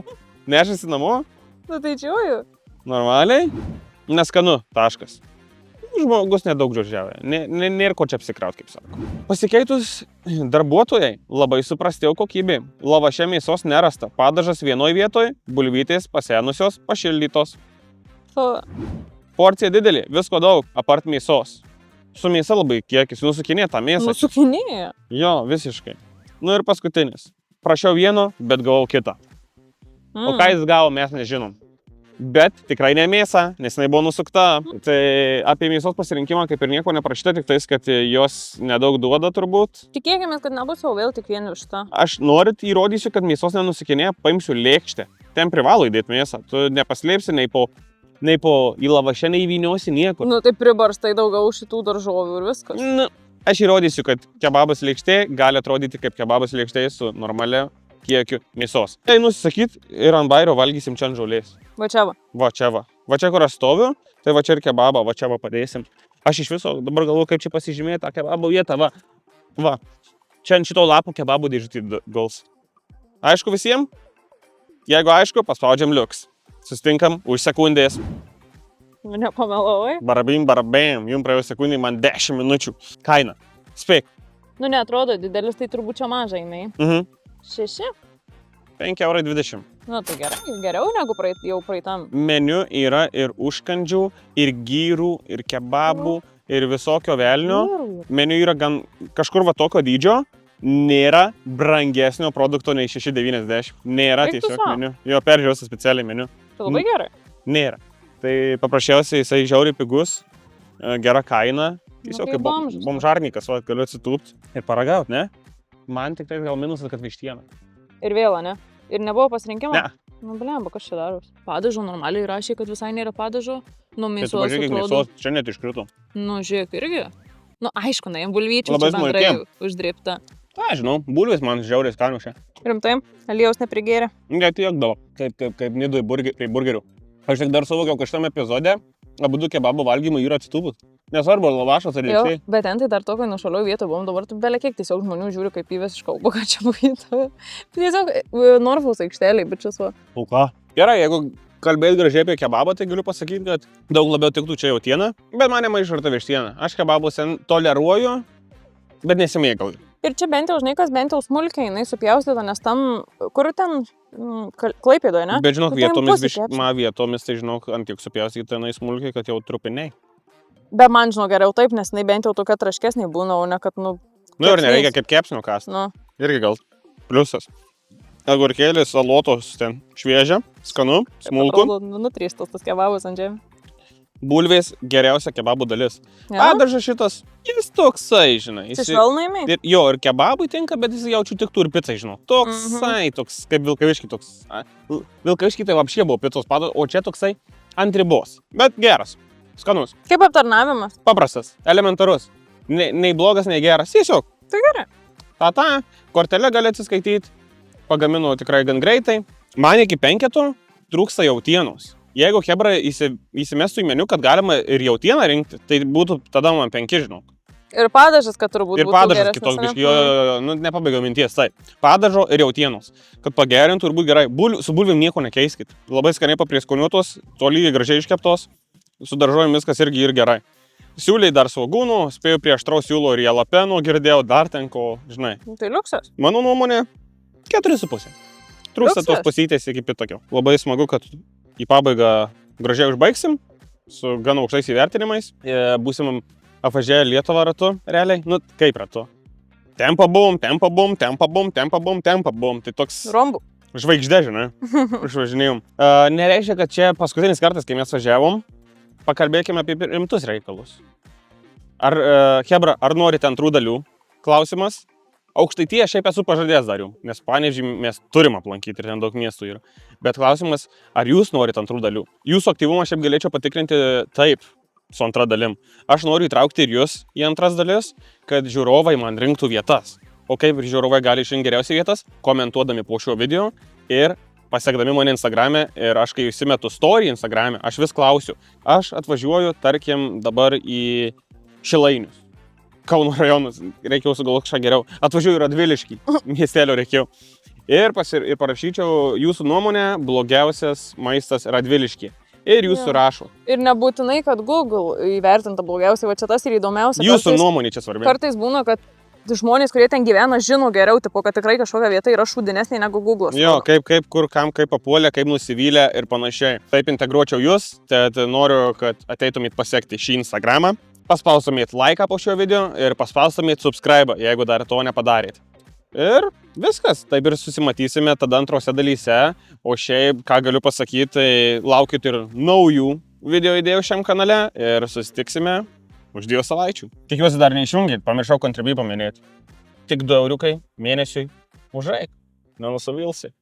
Nešasi namo? Nu tai džiuoju. Normaliai? Neskanu, taškas. Žmogus nedaug džiaužiavė, nėra ko čia apsikraut, kaip sako. Pasikeitus darbuotojai labai suprastėjo kokybė. Lavaše mėsos nerasta, padažas vienoj vietoj, bulvytės pasenusios, pašildytos. Porcija didelė, visko daug, apart mėsos. Su mėsa labai kiekis, nusukinėja tą mėsą. Nusukinėja? Jo, visiškai. Nu ir paskutinis. Prašiau vieno, bet gavau kitą. O ką jis gavo, mes nežinom. Bet tikrai ne mėsa, nes jinai buvo nusukta. Tai apie mėsos pasirinkimą kaip ir nieko neprašyta, tik tais, kad jos nedaug duoda turbūt. Tikėkime, kad nebus jau vėl tik vien višta. Aš norit įrodysiu, kad mėsos nenusukinėja, paimsiu lėkštę. Ten privalo įdėti mėsą. Tu nepaslėpsi nei po į lavašę, nei įvyniosi niekur. Nu tai pribarstai daugiau šitų daržovių ir viskas. Nu, aš įrodysiu, kad kebabas lėkštė gali atrodyti kaip kebabas lėkštė su normalia kiekiu mėsos. Tai nusisakyt ir ant bairio valgysim čia ant žolės. Va čia va. Va čia va. Va čia, kur aš stoviu, tai va čia ir kebabą, va čia va padėsim. Aš iš viso dabar galvoju, kaip čia pasižymėti tą kebabo vietą, va. Va. Čia ant šito lapo kebabų dėžutį guls. Aišku visiems? Jeigu aišku, paspaudžiam liuks. Susitinkam už sekundės. Nepamelavai? Barabim, barabim. Jums praėjo sekundį, man 10 minučių. Kaina. Spėk. Nu neatrodo didelis, tai turbūt čia mažai, jinai. 6? 5,20 €. Nu tai gerai, geriau negu jau praeitam. Meniu yra ir užkandžių, ir gyrų, ir kebabų, ir visokio velnio. Meniu yra gan kažkur va tokio dydžio. Nėra brangesnio produkto nei 6,90 €. Nėra tiesiog meniu. Jo, peržiūrėsiu specialiai meniu. Tai labai gerai. Nėra. Tai paprasčiausiai jisai žiauriai pigus, gera kaina. Tiesiog kaip bomžarnikas, va, galiu atsitūpti ir paragauti, ne? Man tik tai gal minusas, kad vištiena. Ir vėl, ne? Ir nebuvo pasirinkimo? Ne. Nu, blemba, kas čia daros? Padažo normaliai rašė, kad visai nėra padažo. Nu, mėsos atrodo. Bet mėsos čia net iškrito. Nu, žiūrėk, irgi. Nu, aišku, na, bulvyčių čia bendrai uždirbta. Ta, žinau, bulvės man žiauriai skanu čia. Rimtai, aliejaus neprigėrė. Ne, tiek daug, kaip Nidoj prie burgerių. Aš tik dar suvokiau, kad šitame epizode abudu kebabų valgymai yra atsitūpus. Nesvarbu, lavašas ar Jo, lėksiai. bet ten tai dar tokio nušalioj vietoje buvom, dabar tai belia kiek tiesiog žmonių žiūri, kaip į visišką kalbą, ką čia būtų. Tiesiog Norfaus aikšteliai, bet čia su. O ką? Gerai, jeigu kalbėt gražiai apie kebabą, tai galiu pasakyti, kad daug labiau tiktų čia jautiena, bet man nemaišarta vištiena. Aš kebabus toleruoju, bet nesimėgauju. Ir čia bent jau, žinai, kas bent jau smulkiai, jinai supjaustyta, nes tam, kur ten Klaipėdoje, ne? Bet žinok, Nu, tai vietomis, tai žinok, ant tiek supjaustyta jinai smulkiai, kad jau trupiniai. Bet man, žinau, geriau taip, nes jinai bent jau tokia traškesnė būna, o ne kad, Nu ir nereikia kaip kepsnio kąsti. Nu. Irgi gal pliusas. Agurkėlis, salotos ten šviežia, skanu, smulku. Nutrystas tas kebabas ant žemė. Bulvės geriausia kebabų dalis. Ja? Padažas šitas, jis toksai, žinai. Jis švelnai įmė? Ir kebabui tinka, bet jis jaučiu tiktų ir picai, žinau. Toksai, toks kaip Vilkaviški toks. Vilkaviški tai apšie buvo picos padažas, o čia toksai ant ribos. Bet geras, skanus. Kaip aptarnavimas? Paprastas, elementarus. Nei blogas, nei geras. Tiesiog. Tai gerai. Kortelę gali atsiskaityti. Pagamino tikrai gan greitai. Man iki 5 trūksta jautienos. Jeigu hebra įsimestų į meniu, kad galima ir jautieną rinkti, tai būtų tada man 5, žinau. Ir padažas, kad turbūt ir būtų padažas geresnis, kitos ne? biški, jo, nepabaigiau minties, tai. Padažo ir jautienos. Kad pagerintų ir būtų gerai. Su bulvėm nieko nekeiskit. Labai skaniai paprieskoniuotos, tolygiai gražiai iškeptos, su daržovėm viskas irgi ir gerai. Siūliai dar svogūnų, spėjau prie aštraus siūlo ir jalapeno, girdėjau dar ten ko, žinai. Tai liuksas. Mano nuomonė, 4,5. Trūksta tos pasytės iki pitokio. Labai smagu, kad į pabaigą gražiai užbaigsim su gan aukštais įvertinimais. Būsim apvažiavę Lietuvą ratu, realiai. Nu, kaip ratu? Tempa bum. Tai toks Rombų. žvaigždė, žinai. Užvažinėjom. Nereiškia, kad čia paskutinis kartas, kai mes važiavom, pakalbėkime apie rimtus reikalus. Hebra, ar norite antrų dalių? Klausimas. Aukštaitiją šiaip esu pažadėjęs dar jums, nes Panevėžį mes turim aplankyti ir ten daug miestų yra. Bet klausimas, ar jūs norite antrų dalių? Jūsų aktyvumą šiaip galėčiau patikrinti taip, su antra dalim. Aš noriu įtraukti ir jūs į antras dalis, kad žiūrovai man rinktų vietas. O kaip žiūrovai gali išrinkti geriausias vietas, komentuodami po šio video ir pasiekdami mane Instagrame. Ir aš kai įsimetu story Instagrame, aš vis klausiu. Aš atvažiuoju, tarkim, dabar į Šilainius. Kauno rajonus, reikėjo sugalvoti kažką geriau. Atvažiuoju į Radviliškį, miestelio reikėjo. Ir parašyčiau jūsų nuomonę, blogiausias maistas Radviliškį. Ir jūs surašo. Ir nebūtinai, kad Google įvertinta blogiausiai, va čia tas ir įdomiausia. Jūsų nuomonė čia svarbi. Kartais būna, kad žmonės, kurie ten gyvena, žino geriau, tipo, kad tikrai kažkokia vieta yra šūdinesnė negu Google. Jo, kaip, kur, kam, kaip papuolė, kaip nusivylė ir panašiai. Taip integruočiau jūs, tad noriu, kad ateitumėt pasiekti šį Instagramą. Paspaustumėt laiką po šio video ir paspaustumėt subscribe, jeigu dar to nepadarėt. Ir viskas, taip ir susimatysime tada antrose dalyse. O šiaip, ką galiu pasakyti, tai laukit ir naujų video idėjų šiam kanale ir susitiksime už 2 savaičių. Tikiuosi dar neišjungit, pamiršau Contribui paminėti. Tik 2 euriukai mėnesiui už reik. Nenusivilsi.